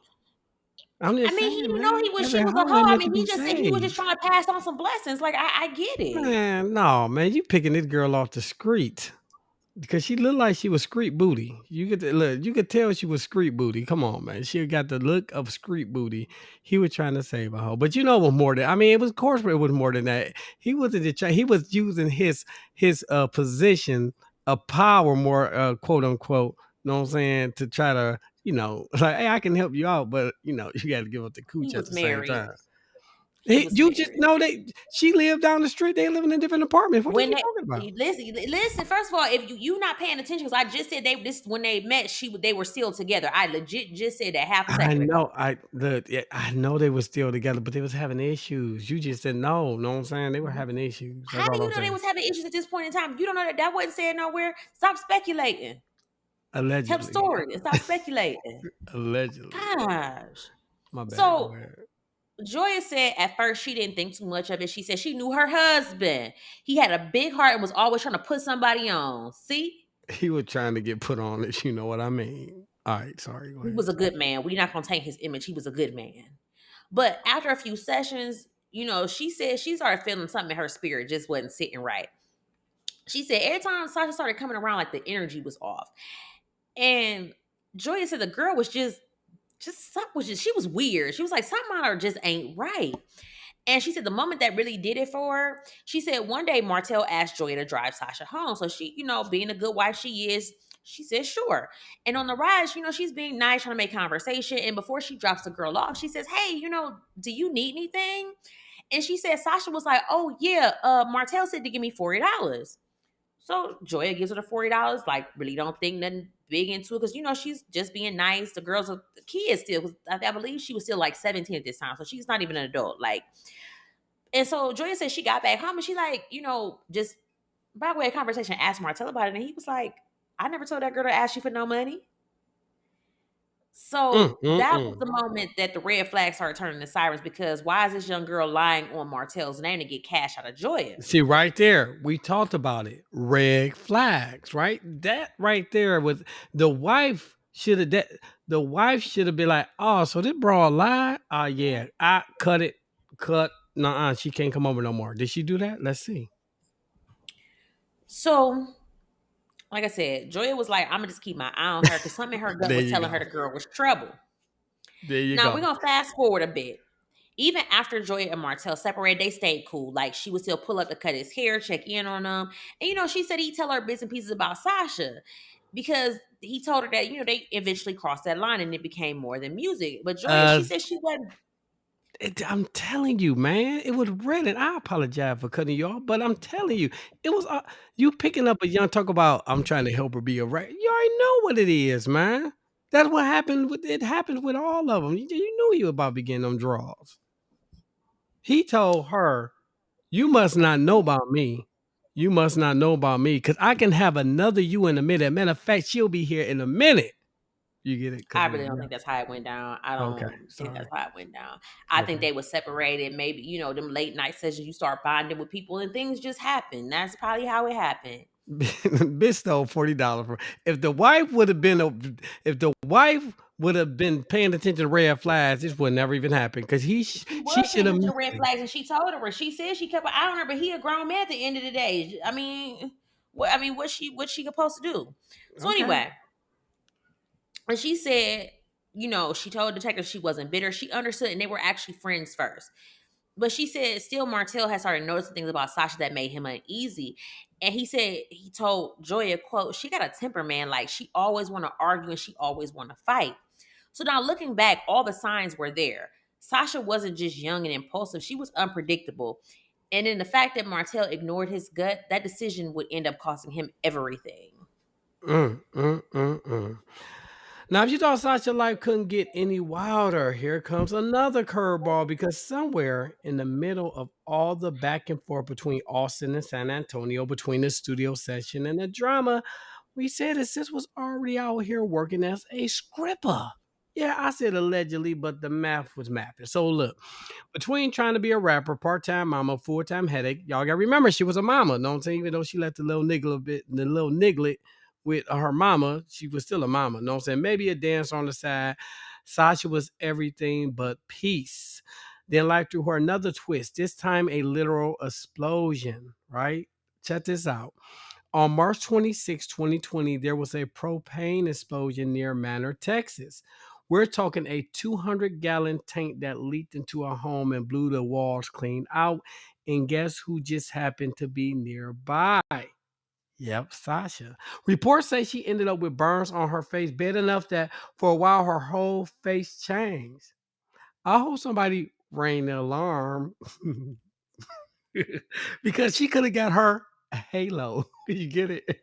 [SPEAKER 2] I'm
[SPEAKER 1] I
[SPEAKER 2] just
[SPEAKER 1] mean, he
[SPEAKER 2] saying,
[SPEAKER 1] didn't know
[SPEAKER 2] man.
[SPEAKER 1] she
[SPEAKER 2] Every
[SPEAKER 1] was a
[SPEAKER 2] hoe
[SPEAKER 1] hoe.
[SPEAKER 2] ain't
[SPEAKER 1] I
[SPEAKER 2] meant to
[SPEAKER 1] mean,
[SPEAKER 2] be
[SPEAKER 1] he just said he was just
[SPEAKER 2] saved.
[SPEAKER 1] trying to pass on some blessings. Like, I get it.
[SPEAKER 2] Man, no, man. You picking this girl off the street. Because she looked like she was street booty. You could tell she was street booty. Come on, man. She got the look of street booty. He was trying to save a hoe. But it was more than, I mean, it was, of course, it was more than that. He wasn't he was using his position of power more, quote unquote, know what I'm saying, to try to, like, hey, I can help you out, but you got to give up the
[SPEAKER 1] He
[SPEAKER 2] cooch at
[SPEAKER 1] was
[SPEAKER 2] the same
[SPEAKER 1] married.
[SPEAKER 2] time.
[SPEAKER 1] He was
[SPEAKER 2] You just
[SPEAKER 1] married.
[SPEAKER 2] know she lived down the street. They living in different apartments. What are
[SPEAKER 1] When
[SPEAKER 2] you
[SPEAKER 1] they
[SPEAKER 2] talking about?
[SPEAKER 1] listen, first of all, if you not paying attention, because I just said this when they met, they were still together. I legit just said that half a
[SPEAKER 2] I
[SPEAKER 1] second ago.
[SPEAKER 2] know. I know they were still together, but they was having issues. You just said no. Know what I'm saying? They were having issues. That's
[SPEAKER 1] How do
[SPEAKER 2] all
[SPEAKER 1] you
[SPEAKER 2] I'm
[SPEAKER 1] know they
[SPEAKER 2] saying.
[SPEAKER 1] was having issues at this point in time? You don't know that wasn't said nowhere. Stop speculating. Tell the
[SPEAKER 2] Allegedly.
[SPEAKER 1] story and stop speculating.
[SPEAKER 2] Allegedly.
[SPEAKER 1] Gosh.
[SPEAKER 2] My bad. Go
[SPEAKER 1] So
[SPEAKER 2] ahead.
[SPEAKER 1] Joya said at first she didn't think too much of it. She said she knew her husband. He had a big heart and was always trying to put somebody on. See?
[SPEAKER 2] He was trying to get put on if you know what I mean. All right, sorry. Go
[SPEAKER 1] He
[SPEAKER 2] ahead.
[SPEAKER 1] was a good man. We're not gonna take his image. He was a good man. But after a few sessions, she said she started feeling something in her spirit just wasn't sitting right. She said every time Sasha started coming around, like the energy was off. And Joya said the girl was just something was just she was weird. She was like, something on her just ain't right. And she said the moment that really did it for her, she said one day Martell asked Joya to drive Sasha home. So she, being a good wife she is, she said sure. And on the ride, she's being nice, trying to make conversation. And before she drops the girl off, she says, hey, do you need anything? And she said Sasha was like, oh yeah, Martell said to give me $40. So Joya gives her the $40, like really don't think nothing big into it because she's just being nice. The girl's a kid still, 'cause I believe she was still like 17 at this time, so she's not even an adult. Like, and so Joya said she got back home and she like, just by way of conversation, asked Martell about it, and he was like, I never told that girl to ask you for no money. So that was
[SPEAKER 2] Mm.
[SPEAKER 1] the moment that the red flags started turning to sirens because why is this young girl lying on Martell's name to get cash out of Joya?
[SPEAKER 2] See, right there, we talked about it. Red flags, right? That right there was the wife should have the wife should have been like, oh, so this bro lied? Oh yeah, I cut it. Cut. Nuh-uh, she can't come over no more. Did she do that? Let's see.
[SPEAKER 1] So like I said, Joya was like, I'm gonna just keep my eye on her because something in her gut
[SPEAKER 2] There
[SPEAKER 1] was
[SPEAKER 2] you
[SPEAKER 1] telling her
[SPEAKER 2] go.
[SPEAKER 1] the girl was trouble.
[SPEAKER 2] There you
[SPEAKER 1] Now we're
[SPEAKER 2] go.
[SPEAKER 1] gonna fast forward a bit. Even after Joy and Martell separated, they stayed cool. Like she would still pull up to cut his hair, check in on him. And she said he'd tell her bits and pieces about Sasha because he told her that, they eventually crossed that line and it became more than music. But Joya,
[SPEAKER 2] Uh,
[SPEAKER 1] she said she wasn't.
[SPEAKER 2] I'm telling you, man, it was red, and I apologize for cutting you off, but I'm telling you, it was you picking up a young talk about I'm trying to help her be a right. You already know what it is, man. That's what happened with it. Happens with all of them. You knew you about to begin them draws. He told her, "You must not know about me. You must not know about me, because I can have another you in a minute. Matter of fact, she'll be here in a minute." You get it? Because
[SPEAKER 1] I
[SPEAKER 2] it was
[SPEAKER 1] really don't think that's how it went down. I
[SPEAKER 2] okay.
[SPEAKER 1] don't think that's
[SPEAKER 2] Sorry.
[SPEAKER 1] how it went down. I think
[SPEAKER 2] Okay.
[SPEAKER 1] they were separated. Maybe, them late night sessions, you start bonding with people and things just happen. That's probably how it happened.
[SPEAKER 2] Bitch stole $40 from if the wife would have been if the wife would have been paying attention to red flags, this would never even happen because
[SPEAKER 1] She
[SPEAKER 2] she
[SPEAKER 1] was
[SPEAKER 2] should
[SPEAKER 1] paying
[SPEAKER 2] have.
[SPEAKER 1] attention to red flags, and she told her. She said she kept an eye on her, but he a grown man at the end of the day. What's she supposed to do? So
[SPEAKER 2] Okay.
[SPEAKER 1] anyway, and she said, she told detectives she wasn't bitter. She understood, and they were actually friends first. But she said still Martell had started noticing things about Sasha that made him uneasy. And he said he told Joya, quote, she got a temper, man. Like she always want to argue and she always want to fight. So now looking back, all the signs were there. Sasha wasn't just young and impulsive, she was unpredictable. And in the fact that Martell ignored his gut, that decision would end up costing him everything.
[SPEAKER 2] Mm, mm, mm, mm. Now, if you thought Sasha life couldn't get any wilder, here comes another curveball because somewhere in the middle of all the back and forth between Austin and San Antonio, between the studio session and the drama, we said that sis was already out here working as a scripper. Yeah, I said allegedly, but the math was mapping. So look, between trying to be a rapper, part-time mama, full-time headache, y'all gotta remember she was a mama. Know what I'm saying? Even though she let the little niglet with her mama, she was still a mama. Know what I'm saying? Maybe a dance on the side. Sasha was everything but peace. Then life threw her another twist, this time a literal explosion, right? Check this out. On March 26, 2020, there was a propane explosion near Manor, Texas. We're talking a 200-gallon tank that leaked into a home and blew the walls clean out. And guess who just happened to be nearby? Yep, Sasha. Reports say she ended up with burns on her face, bad enough that for a while her whole face changed. I hope somebody rang the alarm because she could have got her a halo. You get it?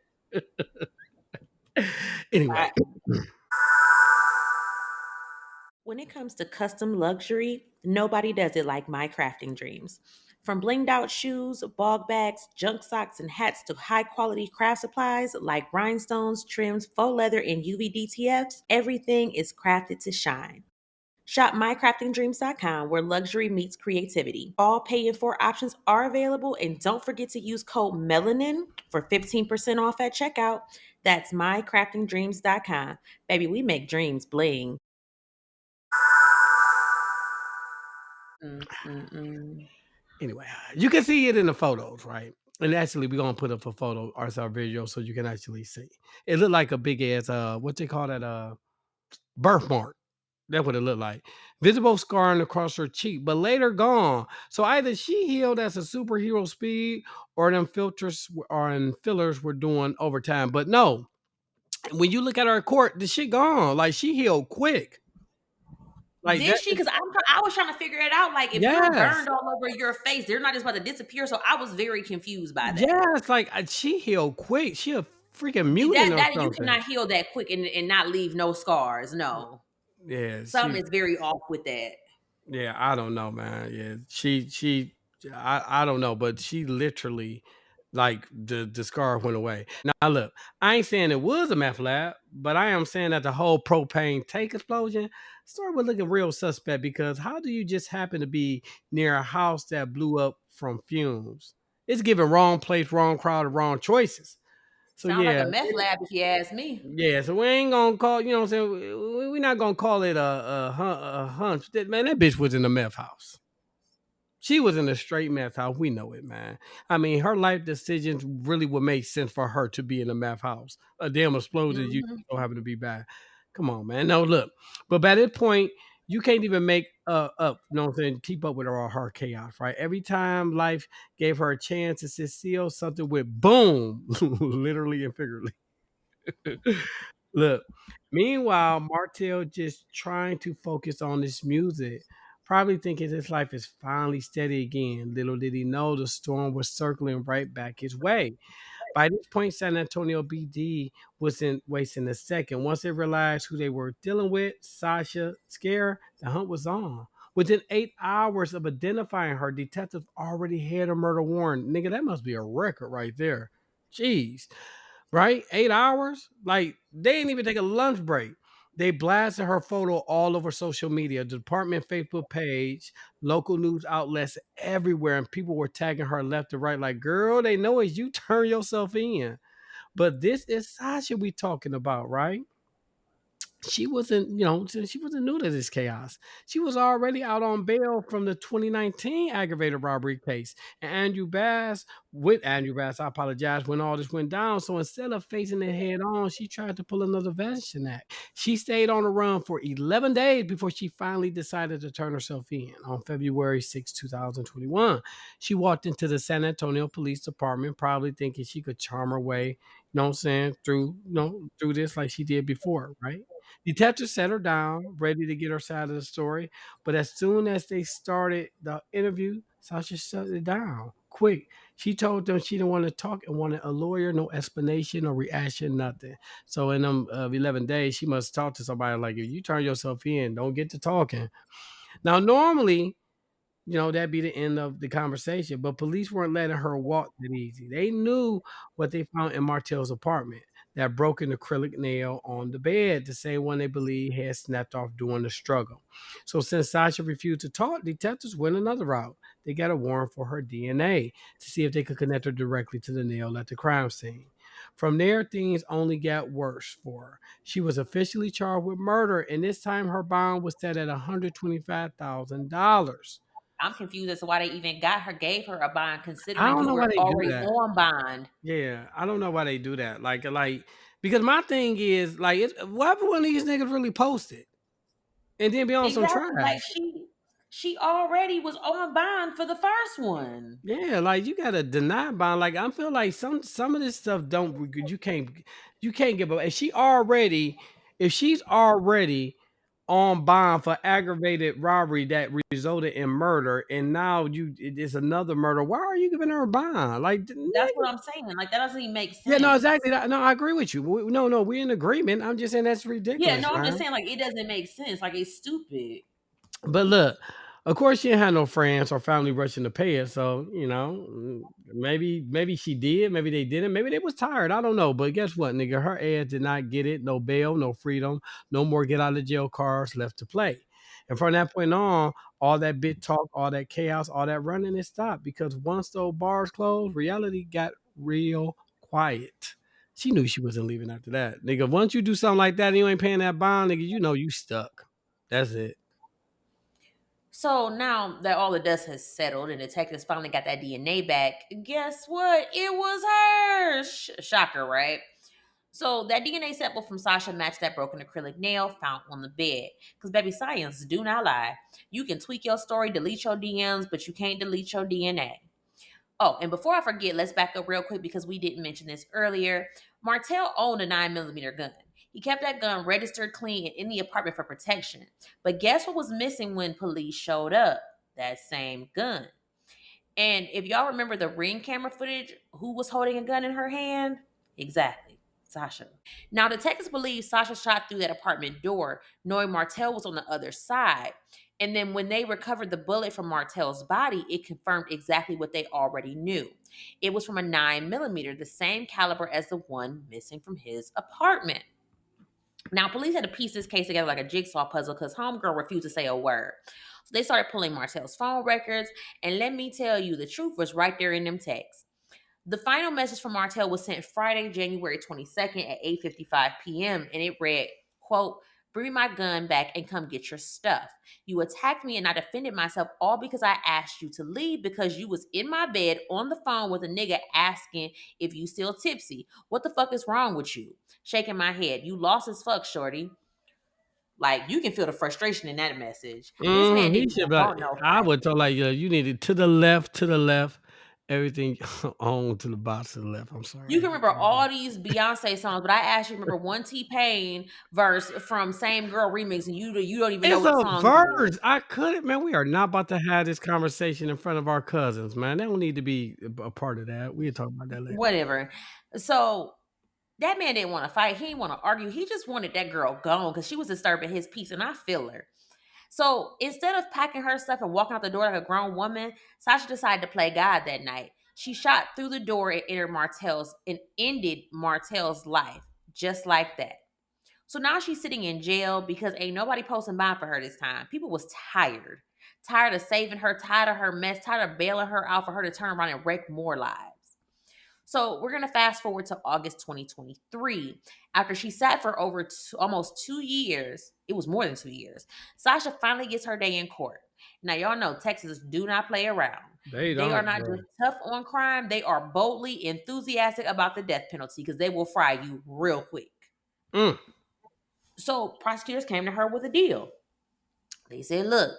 [SPEAKER 2] Anyway.
[SPEAKER 1] When it comes to custom luxury, nobody does it like My Crafting Dreams. From blinged out shoes, bog bags, junk socks, and hats to high quality craft supplies like rhinestones, trims, faux leather, and UV DTFs, everything is crafted to shine. Shop mycraftingdreams.com where luxury meets creativity. All pay in four options are available, and don't forget to use code MELANIN for 15% off at checkout. That's mycraftingdreams.com. Baby, we make dreams bling. Mm-mm-mm.
[SPEAKER 2] Anyway, you can see it in the photos, right? And actually, we're gonna put up a photo or our video so you can actually see. It looked like a big ass what they call that birthmark. That's what it looked like. Visible scarring across her cheek, but later gone. So either she healed as a superhero speed, or them filters or and fillers were doing overtime. But no, when you look at her court, the shit gone. Like she healed quick. Like
[SPEAKER 1] Did
[SPEAKER 2] that.
[SPEAKER 1] she? Because I was trying to figure it out. Like, if you're
[SPEAKER 2] Yes.
[SPEAKER 1] burned all over your face, they're not just about to disappear. So I was very confused by that.
[SPEAKER 2] Yes, like, she healed quick. She a freaking mutant or
[SPEAKER 1] That you
[SPEAKER 2] something.
[SPEAKER 1] cannot heal that quick and not leave no scars. No,
[SPEAKER 2] Yeah,
[SPEAKER 1] something is very off with that.
[SPEAKER 2] yeah, I don't know, man. Yeah, I don't know, but she literally, like, the scar went away. Now look, I ain't saying it was a meth lab, but I am saying that the whole propane tank explosion started with looking real suspect because how do you just happen to be near a house that blew up from fumes? It's giving wrong place, wrong crowd, and wrong choices. So
[SPEAKER 1] Sound like
[SPEAKER 2] yeah,
[SPEAKER 1] a meth lab, if you ask me.
[SPEAKER 2] yeah, so we ain't gonna call, you know what I'm saying? We're not gonna call it a hunch. Man, that bitch was in the meth house. She was in a straight meth house. We know it, man. I mean, her life decisions really would make sense for her to be in a meth house. A damn explosion you
[SPEAKER 1] Mhm.
[SPEAKER 2] so happen to be bad. Come on, man. No, look. But by that point, You can't even make up, you know what I'm saying, keep up with her chaos, right? Every time life gave her a chance to sit still, something went boom, literally and figuratively. Look, meanwhile, Martell just trying to focus on this music, probably thinking his life is finally steady again. Little did he know the storm was circling right back his way. By this point, San Antonio BD wasn't wasting a second. Once they realized who they were dealing with, Sasha Skare, the hunt was on. Within 8 hours of identifying her, detectives already had a murder warrant. Nigga, that must be a record right there. Jeez, right? 8 hours? Like, they didn't even take a lunch break. They blasted her photo all over social media, the department Facebook page, local news outlets everywhere, and people were tagging her left and right, like, girl, they know it's you. Turn yourself in. But this is Sasha we talking about, right? She wasn't, she wasn't new to this chaos. She was already out on bail from the 2019 aggravated robbery case. And Andrew Bass, I apologize, when all this went down. So instead of facing it head on, she tried to pull another Vengeance Act. She stayed on the run for 11 days before she finally decided to turn herself in. On February 6, 2021, she walked into the San Antonio Police Department, probably thinking she could charm her way, what I'm saying, through this like she did before, right? Detectives set her down, ready to get her side of the story. But as soon as they started the interview, Sasha shut it down quick. She told them she didn't want to talk and wanted a lawyer, no explanation or reaction, nothing. So in them 11 days, she must talk to somebody like, if you turn yourself in, don't get to talking. Now, normally, that'd be the end of the conversation. But police weren't letting her walk that easy. They knew what they found in Martell's apartment, that broken acrylic nail on the bed, the same one they believe had snapped off during the struggle. So since Sasha refused to talk, detectives went another route. They got a warrant for her DNA to see if they could connect her directly to the nail at the crime scene. From there, things only got worse for her. She was officially charged with murder, and this time her bond was set at $125,000.
[SPEAKER 1] I'm confused as to why they even gave her a bond,
[SPEAKER 2] I
[SPEAKER 1] considering
[SPEAKER 2] don't
[SPEAKER 1] you
[SPEAKER 2] know why
[SPEAKER 1] were
[SPEAKER 2] they do
[SPEAKER 1] already
[SPEAKER 2] that.
[SPEAKER 1] on bond.
[SPEAKER 2] Yeah, I don't know why they do that. Like because my thing is like, what if one of these niggas really posted and then be on some
[SPEAKER 1] Exactly. Like
[SPEAKER 2] trash?
[SPEAKER 1] she already was on bond for the first one.
[SPEAKER 2] Yeah, like you gotta deny bond. Like I feel like some of this stuff don't you can't give up. If she's already on bond for aggravated robbery that resulted in murder, and now it's another murder. Why are you giving her a bond? Like,
[SPEAKER 1] That's what I'm saying. Like that doesn't even make
[SPEAKER 2] yeah, no, exactly.
[SPEAKER 1] sense.
[SPEAKER 2] No, I agree with you. No, we're in agreement. I'm just saying that's
[SPEAKER 1] Yeah,
[SPEAKER 2] ridiculous,
[SPEAKER 1] no, I'm just
[SPEAKER 2] man.
[SPEAKER 1] saying like it doesn't make sense. Like it's stupid.
[SPEAKER 2] But look, of course, she didn't have no friends or family rushing to pay her. So maybe she did, maybe they didn't, maybe they was tired. I don't know. But guess what, nigga? Her ass did not get it. No bail, no freedom, no more get out of jail cards left to play. And from that point on, all that big talk, all that chaos, all that running, it stopped because once those bars closed, reality got real quiet. She knew she wasn't leaving after that. Nigga, once you do something like that and you ain't paying that bond, nigga, you know you stuck. That's it.
[SPEAKER 1] So now that all the dust has settled and detectives finally got that DNA back, guess what? It was her. Shocker, right? So that DNA sample from Sasha matched that broken acrylic nail found on the bed. Because baby, science do not lie. You can tweak your story, delete your DMs, but you can't delete your DNA. Oh, and before I forget, let's back up real quick because we didn't mention this earlier. Martell owned a 9 millimeter gun. He kept that gun registered clean in the apartment for protection. But guess what was missing when police showed up? That same gun. And if y'all remember the ring camera footage, who was holding a gun in her hand? Exactly, Sasha. Now, detectives believe Sasha shot through that apartment door, knowing Martell was on the other side. And then when they recovered the bullet from Martell's body, it confirmed exactly what they already knew. It was from a 9 millimeter, the same caliber as the one missing from his apartment. Now, police had to piece this case together like a jigsaw puzzle because Homegirl refused to say a word. So they started pulling Martell's phone records, and let me tell you, the truth was right there in them texts. The final message from Martell was sent Friday, January 22nd at 8:55 p.m. and it read, quote, "Bring me my gun back and come get your stuff. You attacked me and I defended myself all because I asked you to leave because you was in my bed on the phone with a nigga asking if you still tipsy. What the fuck is wrong with you?" Shaking my head. "You lost as fuck, shorty." Like, you can feel the frustration in that message. This man
[SPEAKER 2] He
[SPEAKER 1] didn't
[SPEAKER 2] should be
[SPEAKER 1] want
[SPEAKER 2] like,
[SPEAKER 1] no
[SPEAKER 2] I would
[SPEAKER 1] fight.
[SPEAKER 2] tell like, you needed to the left, everything on to the box to the left. I'm sorry.
[SPEAKER 1] You can remember all these Beyonce songs, but I actually remember one T-Pain verse from Same Girl remix, and you don't even know
[SPEAKER 2] It's
[SPEAKER 1] what the
[SPEAKER 2] a
[SPEAKER 1] song is.
[SPEAKER 2] verse. I couldn't, man. We are not about to have this conversation in front of our cousins, man. They don't need to be a part of that. We'll talk about that later.
[SPEAKER 1] Whatever. So that man didn't want to fight. He didn't want to argue. He just wanted that girl gone because she was disturbing his peace, and I feel her. So instead of packing her stuff and walking out the door like a grown woman, Sasha decided to play God that night. She shot through the door and entered Martell's and ended Martell's life just like that. So now she's sitting in jail because ain't nobody posting bond for her this time. People was tired. Tired of saving her, tired of her mess, tired of bailing her out for her to turn around and wreck more lives. So we're going to fast forward to August 2023. After she sat for over almost 2 years, it was more than 2 years, Sasha finally gets her day in court. Now, y'all know Texas do not play around.
[SPEAKER 2] They
[SPEAKER 1] They are
[SPEAKER 2] don't,
[SPEAKER 1] not
[SPEAKER 2] bro.
[SPEAKER 1] just tough on crime, they are boldly enthusiastic about the death penalty because they will fry you real quick.
[SPEAKER 2] Mm.
[SPEAKER 1] So prosecutors came to her with a deal. They said, look,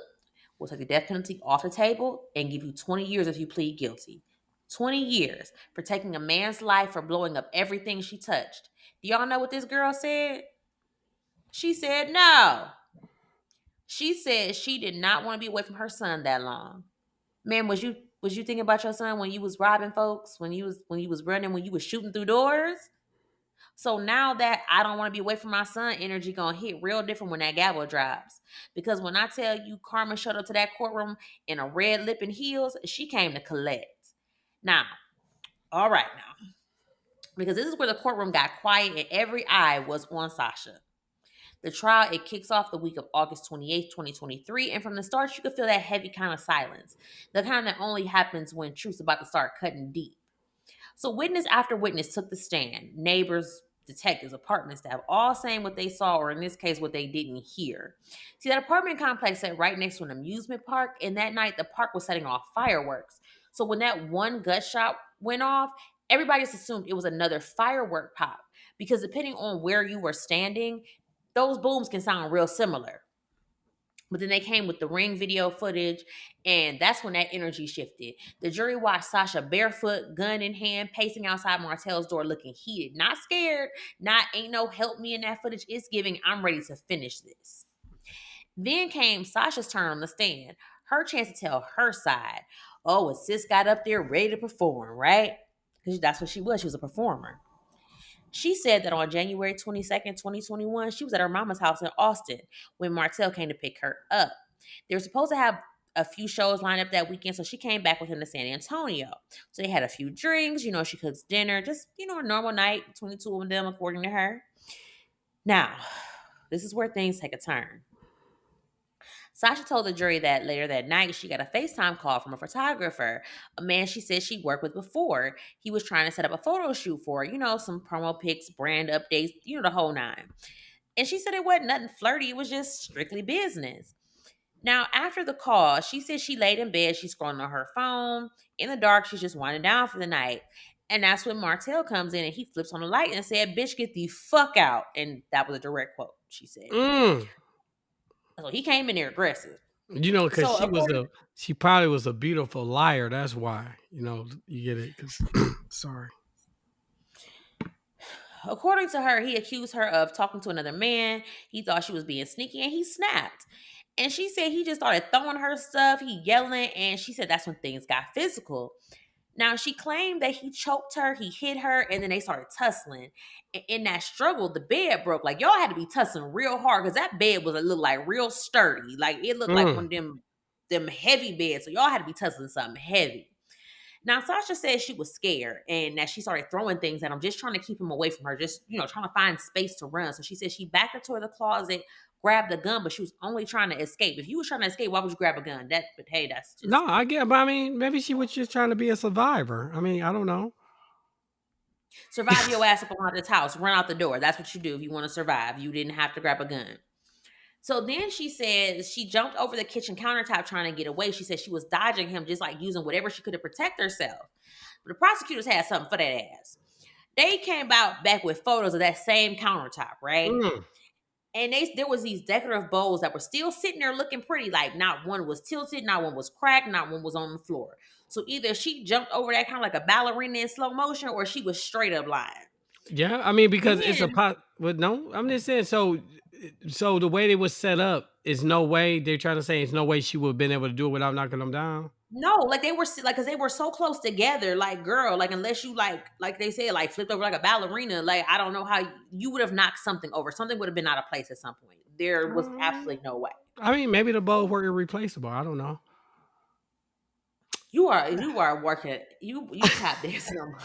[SPEAKER 1] we'll take the death penalty off the table and give you 20 years if you plead guilty. 20 years for taking a man's life for blowing up everything she touched. Do y'all know what this girl said? She said no. She said she did not want to be away from her son that long. Man, was you thinking about your son when you was robbing folks, when you was running, when you was shooting through doors? So now that I don't want to be away from my son, energy gonna hit real different when that gavel drops. Because when I tell you Carmen showed up to that courtroom in a red lip and heels, she came to collect. Now, all right now. Because this is where the courtroom got quiet and every eye was on Sasha. The trial, it kicks off the week of August 28th, 2023, and from the start, you could feel that heavy kind of silence. The kind that only happens when truth's about to start cutting deep. So witness after witness took the stand. Neighbors, detectives, apartment staff, all saying what they saw, or in this case, what they didn't hear. See, that apartment complex sat right next to an amusement park, and that night the park was setting off fireworks. So when that one gunshot went off, everybody just assumed it was another firework pop. Because depending on where you were standing, those booms can sound real similar. But then they came with the ring video footage, and that's when that energy shifted. The jury watched Sasha barefoot, gun in hand, pacing outside Martell's door looking heated. Not scared, not ain't no help me in that footage. It's giving, I'm ready to finish this. Then came Sasha's turn on the stand. Her chance to tell her side. Oh, and sis got up there ready to perform, right? Because that's what she was. She was a performer. She said that on January 22nd, 2021, she was at her mama's house in Austin when Martell came to pick her up. They were supposed to have a few shows lined up that weekend, so she came back with him to San Antonio. So they had a few drinks, she cooks dinner, just, a normal night between the two of them, according to her. Now, this is where things take a turn. Sasha told the jury that later that night she got a FaceTime call from a photographer, a man she said she'd worked with before. He was trying to set up a photo shoot for her, some promo pics, brand updates, the whole nine. And she said it wasn't nothing flirty, it was just strictly business. Now, after the call, she said she laid in bed, she's scrolling on her phone. In the dark, she's just winding down for the night. And that's when Martell comes in and he flips on the light and said, "Bitch, get the fuck out." And that was a direct quote, she said.
[SPEAKER 2] Mm.
[SPEAKER 1] So he came in there aggressive.
[SPEAKER 2] Because
[SPEAKER 1] So according
[SPEAKER 2] she probably was a beautiful liar. That's why, you get it. Because sorry.
[SPEAKER 1] According to her, he accused her of talking to another man. He thought she was being sneaky and he snapped. And she said he just started throwing her stuff, he yelling, and she said that's when things got physical. Now, she claimed that he choked her, he hit her, and then they started tussling. In that struggle, the bed broke. Like, y'all had to be tussling real hard because that bed was a little like real sturdy. Like, it looked like one of them heavy beds. So y'all had to be tussling something heavy. Now, Sasha said she was scared and that she started throwing things at him, just trying to keep him away from her, just, trying to find space to run. So she said she backed into the closet, grabbed the gun, but she was only trying to escape. If you was trying to escape, why would you grab a gun? But hey, that's just
[SPEAKER 2] No, I get, but I mean, maybe she was just trying to be a survivor. I mean, I don't know.
[SPEAKER 1] survive your ass up around this house, run out the door. That's what you do if you want to survive. You didn't have to grab a gun. So then she said she jumped over the kitchen countertop trying to get away. She said she was dodging him, just like using whatever she could to protect herself. But the prosecutors had something for that ass. They came back with photos of that same countertop, right?
[SPEAKER 2] Mm.
[SPEAKER 1] and there was these decorative bowls that were still sitting there looking pretty. Like not one was tilted, not one was cracked, not one was on the floor. So either she jumped over that kind of like a ballerina in slow motion, or she was straight up lying.
[SPEAKER 2] Yeah, I mean, because it's a
[SPEAKER 1] Then
[SPEAKER 2] pot. But no, I'm just saying. So the way they was set up is no way they're trying to say it's no way she would have been able to do it without knocking them down.
[SPEAKER 1] no, like they were like, cause they were so close together. Like, girl, like unless you like they said, like flipped over like a ballerina, like I don't know how you would have knocked something over. Something would have been out of place at some point. There was
[SPEAKER 2] Um,
[SPEAKER 1] absolutely no way.
[SPEAKER 2] I mean, maybe the both were irreplaceable. I don't know.
[SPEAKER 1] You are working. You tap dancing on my.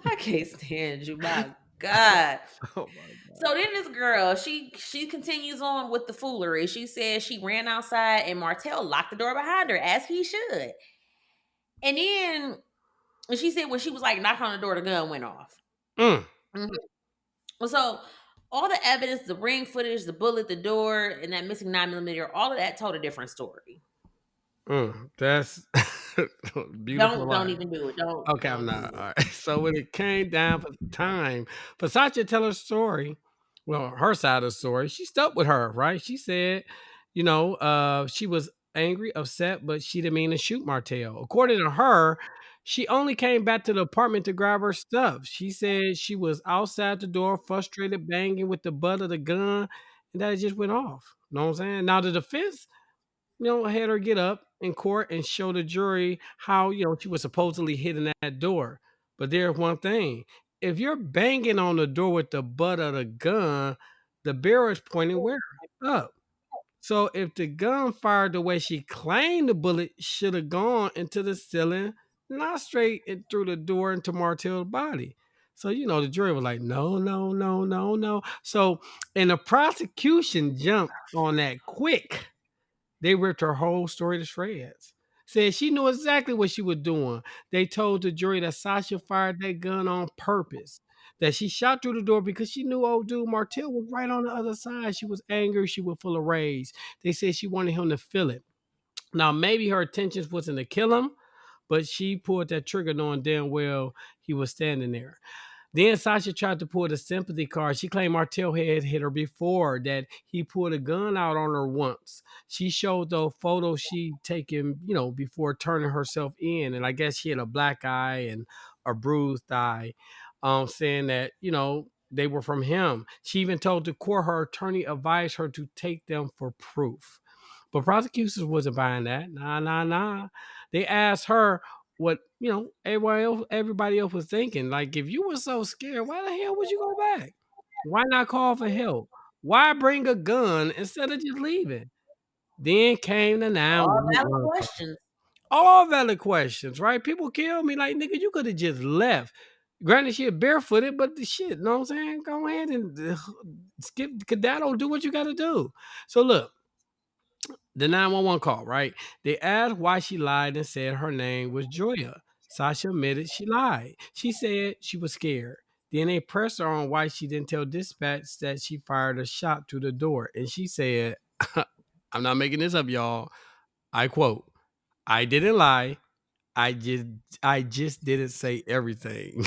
[SPEAKER 1] I can't stand you, my God.
[SPEAKER 2] Oh my
[SPEAKER 1] So then this girl, she continues on with the foolery. She says she ran outside and Martell locked the door behind her, as he should. And then she said when she was like knocking on the door, the gun went off.
[SPEAKER 2] god.
[SPEAKER 1] Mhm. So all the evidence, the ring footage, the bullet, the door, and that missing 9mm, all of that told a different story.
[SPEAKER 2] That's beautiful
[SPEAKER 1] Don't
[SPEAKER 2] life.
[SPEAKER 1] even do it.
[SPEAKER 2] Okay, I'm
[SPEAKER 1] Don't
[SPEAKER 2] not.
[SPEAKER 1] do
[SPEAKER 2] All
[SPEAKER 1] it.
[SPEAKER 2] right. So when it came down for time for Sasha to tell her story, well, her side of the story, she stuck with her, right? She said, she was angry, upset, but she didn't mean to shoot Martell. According to her, she only came back to the apartment to grab her stuff. She said she was outside the door, frustrated, banging with the butt of the gun, and that it just went off. You know what I'm saying? Now the defense had her get up in court and show the jury how, she was supposedly hitting that door. But there's one thing. If you're banging on the door with the butt of the gun, the barrel is pointing where? Up. So if the gun fired the way she claimed the bullet should have gone into the ceiling, not straight through the door into Martell's body. So, the jury was like, no, no, no, no, no. So, and the prosecution jumped on that quick. They ripped her whole story to shreds. Said she knew exactly what she was doing. They told the jury that Sasha fired that gun on purpose. That she shot through the door because she knew old dude Martell was right on the other side. She was angry. She was full of rage. They said she wanted him to feel it. Now, maybe her intentions wasn't to kill him, but she pulled that trigger knowing damn well he was standing there. Then Sasha tried to pull the sympathy card. She claimed Martell had hit her before, that he pulled a gun out on her once. She showed the photo she taken, before turning herself in. And I guess she had a black eye and a bruised eye, saying that, they were from him. She even told the court her attorney advised her to take them for proof. But prosecutors wasn't buying that. Nah, nah, nah. They asked her what everybody else was thinking. Like, if you were so scared, why the hell would you go back? Why not call for help? Why bring a gun instead of just leaving? Then came the
[SPEAKER 1] All valid
[SPEAKER 2] 911 call.
[SPEAKER 1] questions.
[SPEAKER 2] All valid questions, right? People kill me like, nigga, you could have just left. Granted, she had barefooted, but the shit, you know what I'm saying? Go ahead and skip, skedaddle, do what you got to do. So look, the 911 call, right? They asked why she lied and said her name was Joya. Sasha admitted she lied. She said she was scared. Then they pressed her on why she didn't tell dispatch that she fired a shot through the door. And she said, I'm not making this up, y'all. I quote, I didn't lie. I just I just didn't say everything.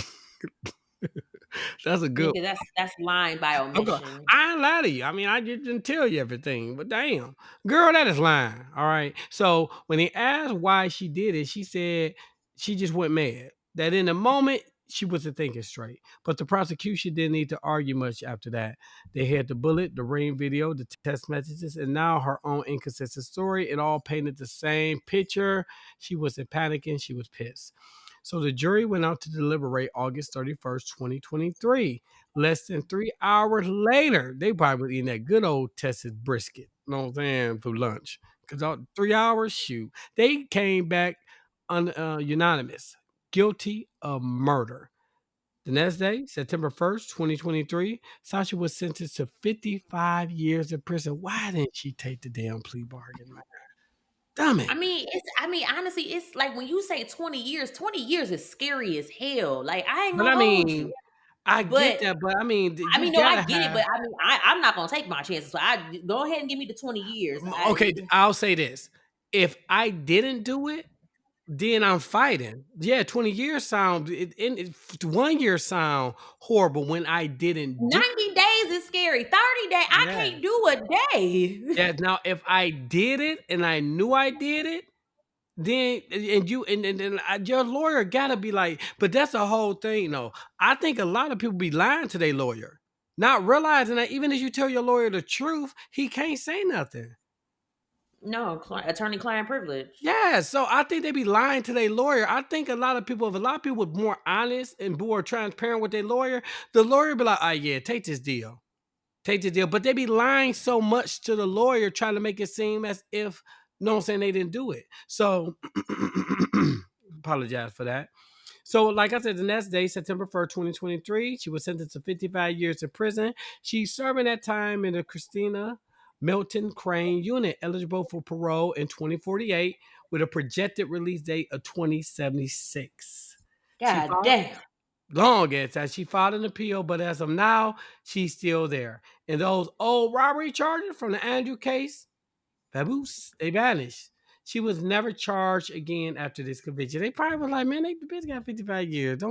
[SPEAKER 2] That's a good.
[SPEAKER 1] Nigga, that's lying by
[SPEAKER 2] Okay.
[SPEAKER 1] omission.
[SPEAKER 2] I ain't lie to you. I mean, I just didn't tell you everything, but damn, girl, that is lying. All right. So when they asked why she did it, she said she just went mad. That in the moment she wasn't thinking straight. But the prosecution didn't need to argue much after that. They had the bullet, the rain video, the text messages, and now her own inconsistent story. It all painted the same picture. She wasn't panicking. She was pissed. So the jury went out to deliberate August 31st, 2023. Less than 3 hours later, they probably was eating that good old Texas brisket, you know what I'm saying, for lunch. Because 3 hours, shoot. They came back unanimous, guilty of murder. The next day, September 1st, 2023, Sasha was sentenced to 55 years in prison. Why didn't she take the damn plea bargain, man? Damn it.
[SPEAKER 1] I mean, honestly, it's like when you say 20 years, 20 years is scary as hell. Like, I ain't
[SPEAKER 2] But
[SPEAKER 1] gonna
[SPEAKER 2] I
[SPEAKER 1] hold you.
[SPEAKER 2] mean, I get
[SPEAKER 1] But
[SPEAKER 2] that, but I mean,
[SPEAKER 1] I
[SPEAKER 2] you
[SPEAKER 1] mean, no, I
[SPEAKER 2] gotta
[SPEAKER 1] get it,
[SPEAKER 2] have.
[SPEAKER 1] but I mean, I'm not gonna take my chances. So I go ahead and give me the 20 years.
[SPEAKER 2] Okay, I'll say this: if I didn't do it, then I'm fighting. Yeah, 20 years sound 1 year sound horrible when I didn't do
[SPEAKER 1] 90 days is scary. 30 days, I
[SPEAKER 2] yeah.
[SPEAKER 1] can't do a day.
[SPEAKER 2] Yeah, now if I did it and I knew I did it, then and you and your lawyer gotta be like, but that's the whole thing, though. I think a lot of people be lying to their lawyer, not realizing that even if you tell your lawyer the truth, he can't say nothing.
[SPEAKER 1] No, attorney-client privilege.
[SPEAKER 2] Yeah, so I think they be lying to their lawyer. I think a lot of people, if a lot of people were more honest and more transparent with their lawyer, the lawyer be like, "Oh yeah, take this deal, take this deal." But they be lying so much to the lawyer, trying to make it seem as if, you know what I'm saying, they didn't do it. So apologize for that. So, like I said, the next day, September 1st, 2023, she was sentenced to 55 years in prison. She's serving that time in the Christina Milton Crane unit, eligible for parole in 2048, with a projected release date of 2076. She
[SPEAKER 1] God
[SPEAKER 2] filed
[SPEAKER 1] damn.
[SPEAKER 2] long as that she filed an appeal, but as of now, she's still there. And those old robbery charges from the Andrew case, Baboose, they vanished. She was never charged again after this conviction. They probably was like, man, the bitch got 55 years. They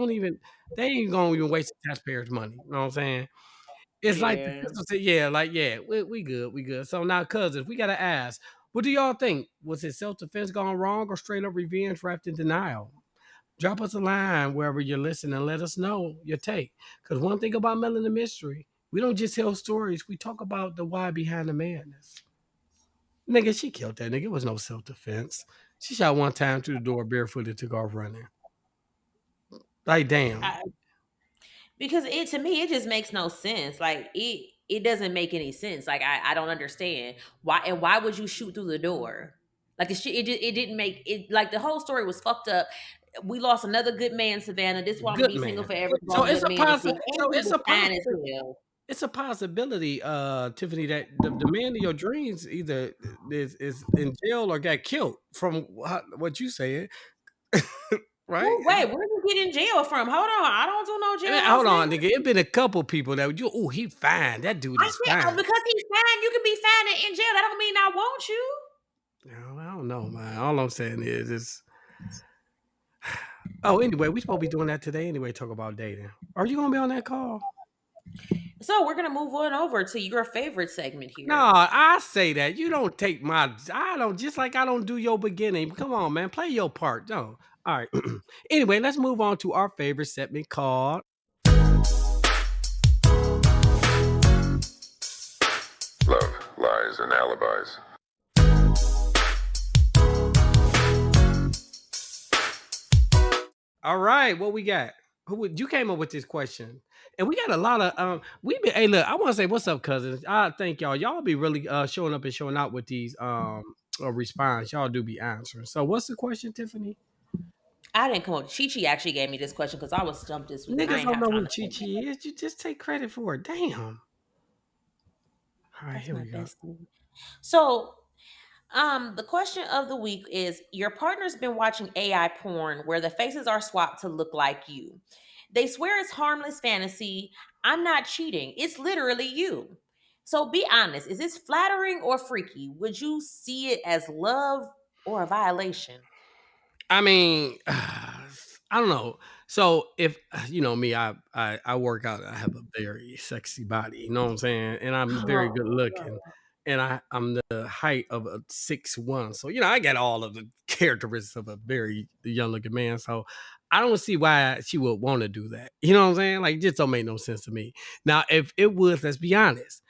[SPEAKER 2] ain't gonna even waste the taxpayers' money. You know what I'm saying? It's like the
[SPEAKER 1] Yeah.
[SPEAKER 2] sister said, yeah, like, yeah, we good, we good. So now, cousins, we gotta ask, what do y'all think? Was it self-defense gone wrong or straight up revenge wrapped in denial? Drop us a line wherever you're listening and let us know your take. Because one thing about Melanin Mystery, we don't just tell stories, we talk about the why behind the madness. Nigga, she killed that nigga. It was no self defense. She shot one time through the door barefooted, took off running. Like, damn.
[SPEAKER 1] I, because it to me it just makes no sense. Like it doesn't make any sense. Like I don't understand why would you shoot through the door? Like it didn't make it, like the whole story was fucked up. We lost another good man, Savannah. This woman
[SPEAKER 2] Good
[SPEAKER 1] be single
[SPEAKER 2] man.
[SPEAKER 1] forever,
[SPEAKER 2] So
[SPEAKER 1] going good man to see,
[SPEAKER 2] so
[SPEAKER 1] and he was fine as hell.
[SPEAKER 2] it's a possibility, Tiffany, that the man of your dreams either is in jail or got killed from what you said, right?
[SPEAKER 1] Wait, where did you get in jail from? Hold on, I don't do no
[SPEAKER 2] I mean,
[SPEAKER 1] jailhouse
[SPEAKER 2] hold on,
[SPEAKER 1] nigga.
[SPEAKER 2] nigga. It been a couple people that you. Oh, he fine. That dude
[SPEAKER 1] I
[SPEAKER 2] is
[SPEAKER 1] said
[SPEAKER 2] fine.
[SPEAKER 1] because he's fine, you can be fine and in jail. That don't mean I want you.
[SPEAKER 2] No, I don't know, man. All I'm saying is oh, anyway, we supposed to be doing that today anyway, talk about dating. Are you gonna be on that call?
[SPEAKER 1] So we're gonna move on over to your favorite segment
[SPEAKER 2] No,
[SPEAKER 1] here.
[SPEAKER 2] I say that. You don't take my I don't just like I don't do your beginning. Come on, man. Play your part. No. All right. Anyway, let's move on to our favorite segment called
[SPEAKER 4] Love, Lies, and Alibis.
[SPEAKER 2] All right, what we got? You came up with this question? And we got a lot of we been hey look, I want to say what's up, cousins. I thank y'all. Y'all be really showing up and showing out with these response. Y'all do be answering. So what's the question, Tiffany?
[SPEAKER 1] I didn't come up. Chi Chi actually gave me this question because I was stumped this week and I
[SPEAKER 2] Niggas
[SPEAKER 1] ain't
[SPEAKER 2] don't
[SPEAKER 1] have
[SPEAKER 2] know
[SPEAKER 1] time
[SPEAKER 2] what
[SPEAKER 1] to
[SPEAKER 2] Chi
[SPEAKER 1] think
[SPEAKER 2] Chi
[SPEAKER 1] about it.
[SPEAKER 2] is. You just take credit for it. Damn. All right,
[SPEAKER 1] That's
[SPEAKER 2] here
[SPEAKER 1] my
[SPEAKER 2] we go.
[SPEAKER 1] bestie. So, the question of the week is: your partner's been watching AI porn where the faces are swapped to look like you. They swear it's harmless fantasy. I'm not cheating. It's literally you. So be honest. Is this flattering or freaky? Would you see it as love or a violation?
[SPEAKER 2] I mean, I don't know. So if you know me, I work out. I have a very sexy body. You know what I'm saying? And I'm very good looking. And I'm the height of a 6'1". So I got all of the characteristics of a very young looking man. So I don't see why she would want to do that. You know what I'm saying? Like, it just don't make no sense to me. Now, if it was, let's be honest,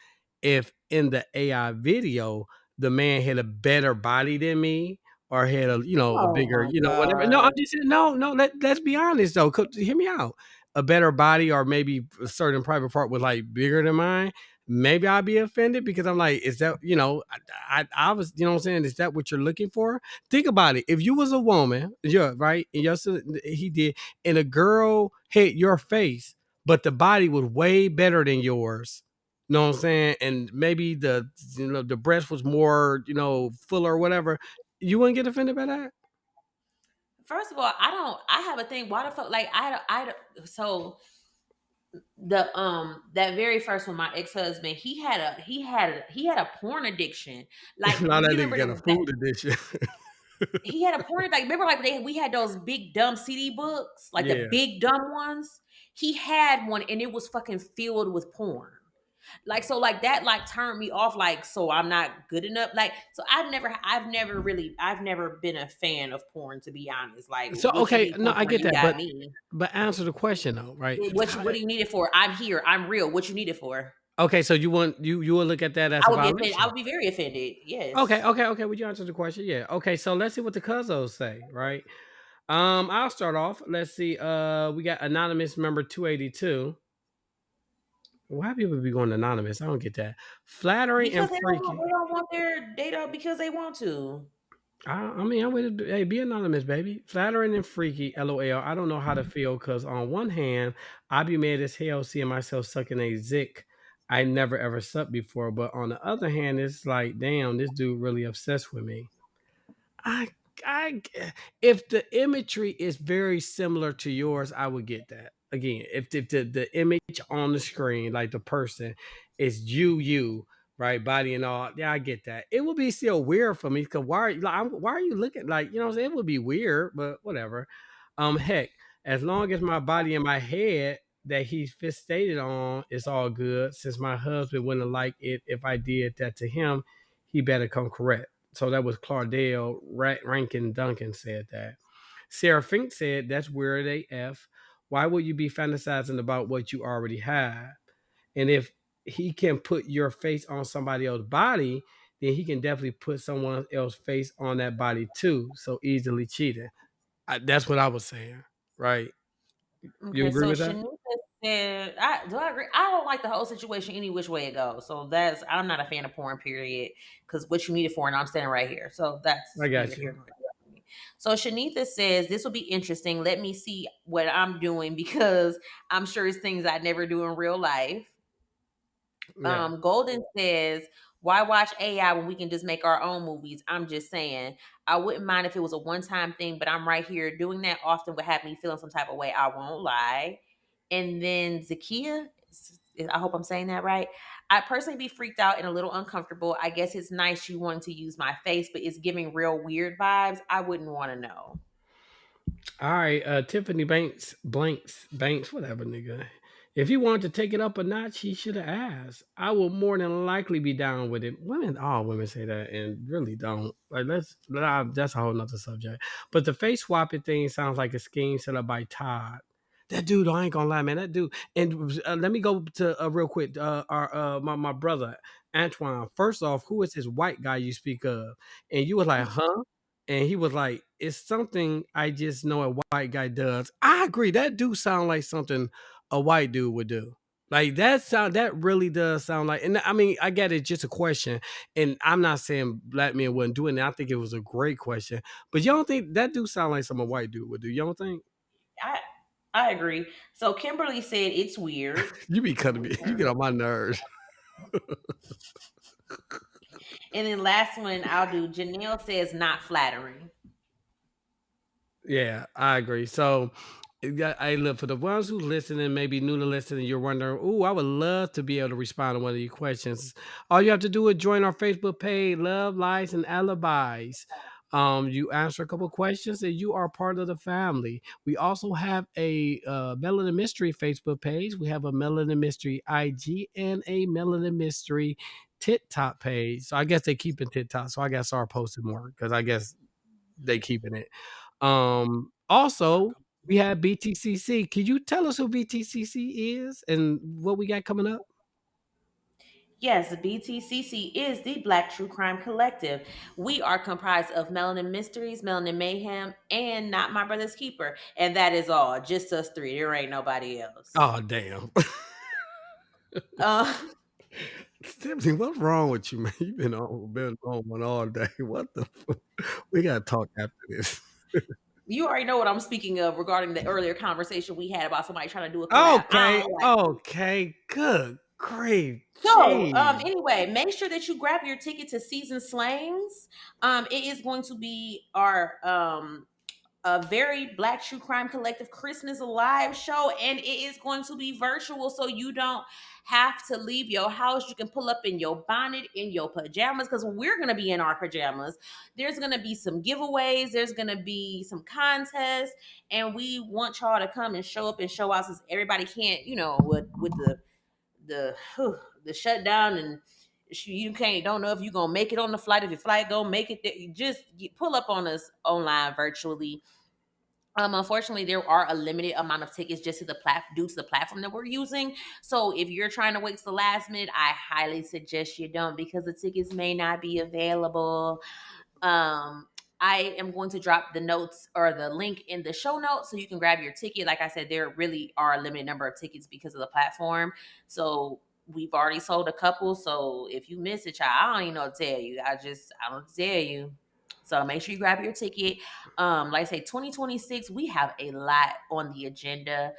[SPEAKER 2] if in the AI video the man had a better body than me or had a
[SPEAKER 1] Oh
[SPEAKER 2] bigger,
[SPEAKER 1] my
[SPEAKER 2] whatever. No, I'm
[SPEAKER 1] god.
[SPEAKER 2] just saying, no, no. Let's be honest though. Hear me out. A better body or maybe a certain private part was like bigger than mine. Maybe I'd be offended because I'm like, is that I was, what I'm saying, is that what you're looking for? Think about it. If you was a woman, yeah, right, and he did, and a girl hit your face, but the body was way better than yours. Know what I'm saying? And maybe the breast was more, fuller or whatever. You wouldn't get offended by that?
[SPEAKER 1] First of all, I have a thing. Why the fuck? Like so that very first one, my ex husband, he had a porn addiction. Like
[SPEAKER 2] Now
[SPEAKER 1] you
[SPEAKER 2] that nigga
[SPEAKER 1] remember
[SPEAKER 2] got a
[SPEAKER 1] that
[SPEAKER 2] food addiction.
[SPEAKER 1] He had a porn, like, remember, like, we had those big dumb CD books, like the
[SPEAKER 2] Yeah.
[SPEAKER 1] big dumb ones. He had one, and it was fucking filled with porn. Like, so, like, that, like, turned me off. Like, so I'm not good enough. Like, so I've never been a fan of porn, to be honest. Like,
[SPEAKER 2] So
[SPEAKER 1] what you
[SPEAKER 2] okay,
[SPEAKER 1] need
[SPEAKER 2] no,
[SPEAKER 1] porn
[SPEAKER 2] I
[SPEAKER 1] for?
[SPEAKER 2] get
[SPEAKER 1] You
[SPEAKER 2] that,
[SPEAKER 1] got me.
[SPEAKER 2] but answer the question though, right?
[SPEAKER 1] What do you need it for? I'm here. I'm real. What you need it for?
[SPEAKER 2] Okay, so you will look at that as
[SPEAKER 1] I
[SPEAKER 2] a
[SPEAKER 1] would be offended. I
[SPEAKER 2] violation.
[SPEAKER 1] would be very offended.
[SPEAKER 2] Okay,
[SPEAKER 1] Yes.
[SPEAKER 2] okay, okay. Would you answer the question? Yeah. Okay, so let's see what the cuzzos say, right? I'll start off. Let's see. We got anonymous member 282. Why people be going anonymous? I don't get that. Flattering and
[SPEAKER 1] Because
[SPEAKER 2] freaky.
[SPEAKER 1] they don't want their data because they want to.
[SPEAKER 2] I mean, I'm with it. Hey, be anonymous, baby. Flattering and freaky. LOL. I don't know how to feel because on one hand, I be mad as hell seeing myself sucking a zick I never ever sucked before, but on the other hand, it's like, damn, this dude really obsessed with me. I I if the imagery is very similar to yours, I would get that. Again, if the image on the screen, like the person, is you, right, body and all, yeah, I get that. It would be still weird for me because why are you looking like, what I'm saying? It would be weird, but whatever. Heck, as long as my body and my head that he's fixated on is all good, since my husband wouldn't like it if I did that to him, he better come correct. So that was Claudel Rankin Duncan said that. Sarah Fink said that's weird AF. Why would you be fantasizing about what you already have? And if he can put your face on somebody else's body, then he can definitely put someone else's face on that body too. So easily cheated. That's what I was saying. Right. You
[SPEAKER 1] Okay,
[SPEAKER 2] agree
[SPEAKER 1] so
[SPEAKER 2] with that?
[SPEAKER 1] Shanika said, I agree? I don't like the whole situation any which way it goes. So that's I'm not a fan of porn, period. Because what you need it for, and I'm standing right here. So
[SPEAKER 2] I
[SPEAKER 1] that's neither
[SPEAKER 2] got
[SPEAKER 1] here
[SPEAKER 2] you.
[SPEAKER 1] nor there. So Shanitha says this will be interesting. Let me see what I'm doing because I'm sure it's things I never do in real life.
[SPEAKER 2] Yeah.
[SPEAKER 1] Golden says, why watch AI when we can just make our own movies? I'm just saying, I wouldn't mind if it was a one time thing, but I'm right here. Doing that often would have me feeling some type of way. I won't lie. And then Zakia, I hope I'm saying that right. I personally be freaked out and a little uncomfortable. I guess it's nice you wanting to use my face, but it's giving real weird vibes. I wouldn't want to know.
[SPEAKER 2] All right, Tiffany Banks, whatever, nigga. If he wanted to take it up a notch, he should have asked. I will more than likely be down with it. All women say that and really don't. Like, that's a whole nother subject. But the face swapping thing sounds like a scheme set up by Todd. That dude, I ain't gonna lie, man. That dude, and let me go to real quick. Our my brother Antoine. First off, who is this white guy you speak of? And you was like, huh? And he was like, "It's something I just know a white guy does." I agree. That do sound like something a white dude would do. Like that really does sound like. And I mean, I get it. Just a question, and I'm not saying black men wouldn't do it. And I think it was a great question. But you don't think that do sound like something a white dude would do? You don't think?
[SPEAKER 1] I I agree. So Kimberly said it's weird.
[SPEAKER 2] You be cutting me. You get on my nerves.
[SPEAKER 1] And then last one I'll do. Janelle says not flattering.
[SPEAKER 2] Yeah, I agree. So, I look for the ones who listening, maybe new to listening. You're wondering, "Oh, I would love to be able to respond to one of your questions." All you have to do is join our Facebook page, Love, Lies, and Alibis. You answer a couple questions, and you are part of the family. We also have a Melanin Mystery Facebook page. We have a Melanin Mystery IG and a Melanin Mystery TikTok page. So I guess they keeping TikTok. So I guess start posting more because I guess they keeping it. Also, we have BTCC. Can you tell us who BTCC is and what we got coming up?
[SPEAKER 1] Yes, BTCC is the Black True Crime Collective. We are comprised of Melanin Mysteries, Melanin Mayhem, and Not My Brother's Keeper. And that is all. Just us three. There ain't nobody else.
[SPEAKER 2] Oh, damn.
[SPEAKER 1] Uh,
[SPEAKER 2] Tiffany, what's wrong with you, man? You've been on one all day. What the fuck? We gotta talk after this.
[SPEAKER 1] you already know what I'm speaking of regarding the earlier conversation we had about somebody trying to do a collab. I
[SPEAKER 2] Okay,
[SPEAKER 1] don't like it.
[SPEAKER 2] okay, good, great.
[SPEAKER 1] So,
[SPEAKER 2] Gee.
[SPEAKER 1] anyway, make sure that you grab your ticket to Season Slangs. It is going to be our a very Black True Crime Collective Christmas live show, and it is going to be virtual, so you don't have to leave your house. You can pull up in your bonnet, in your pajamas, because we're going to be in our pajamas. There's going to be some giveaways, there's going to be some contests, and we want y'all to come and show up and show out, since everybody can't, with the shutdown, and you can't don't know if you're gonna make it on the flight. If your flight don't make it, just pull up on us online virtually. Unfortunately, there are a limited amount of tickets just to the due to the platform that we're using. So if you're trying to wait to the last minute, I highly suggest you don't, because the tickets may not be available. um, I am going to drop the notes or the link in the show notes so you can grab your ticket. Like I said, there really are a limited number of tickets because of the platform. So we've already sold a couple. So if you miss it, child, I don't even know what to tell you. I don't tell you. So make sure you grab your ticket. Like I say, 2026, we have a lot on the agenda.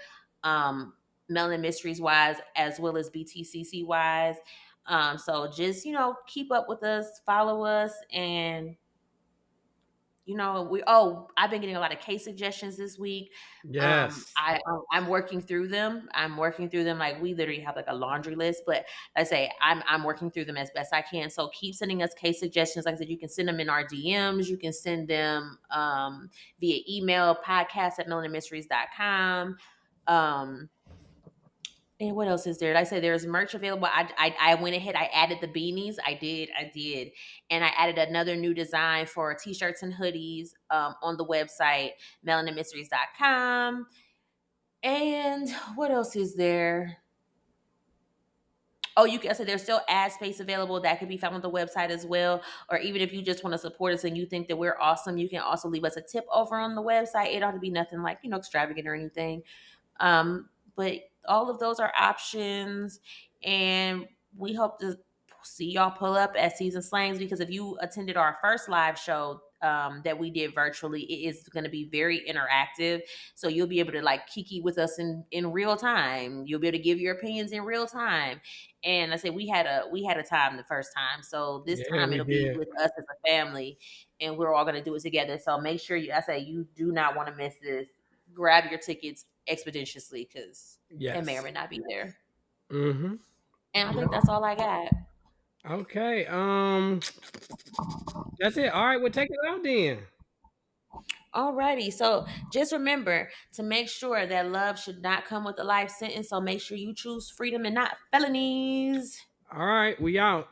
[SPEAKER 1] Melanin Mysteries wise, as well as BTCC wise. So just, keep up with us, follow us, and I've been getting a lot of case suggestions this week.
[SPEAKER 2] Yes.
[SPEAKER 1] I'm working through them. Like, we literally have like a laundry list, but like I say, I'm working through them as best I can. So keep sending us case suggestions. Like I said, you can send them in our DMs. You can send them via email, podcast@melaninmysteries.com. And what else is there? Like I said, there's merch available. I went ahead. I added the beanies. I did, and I added another new design for t-shirts and hoodies on the website melaninmysteries.com. And what else is there? Oh, I said there's still ad space available that could be found on the website as well. Or even if you just want to support us and you think that we're awesome, you can also leave us a tip over on the website. It ought to be nothing like extravagant or anything. But all of those are options, and we hope to see y'all pull up at Season Slangs, because if you attended our first live show that we did virtually, it is going to be very interactive. So you'll be able to like kiki with us in real time. You'll be able to give your opinions in real time. And I said we had a time the first time, so this
[SPEAKER 2] Yeah,
[SPEAKER 1] time
[SPEAKER 2] we
[SPEAKER 1] it'll be
[SPEAKER 2] did.
[SPEAKER 1] with us as a family, and we're all going to do it together. So make sure you do not want to miss this. Grab your tickets expeditiously, because it may or
[SPEAKER 2] Yes.
[SPEAKER 1] may not be there.
[SPEAKER 2] Mm-hmm.
[SPEAKER 1] And I
[SPEAKER 2] Yep.
[SPEAKER 1] think that's all I got.
[SPEAKER 2] Okay. That's it. All right, well, take it out then.
[SPEAKER 1] Alrighty, so just remember to make sure that love should not come with a life sentence. So make sure you choose freedom and not felonies.
[SPEAKER 2] All right, we out.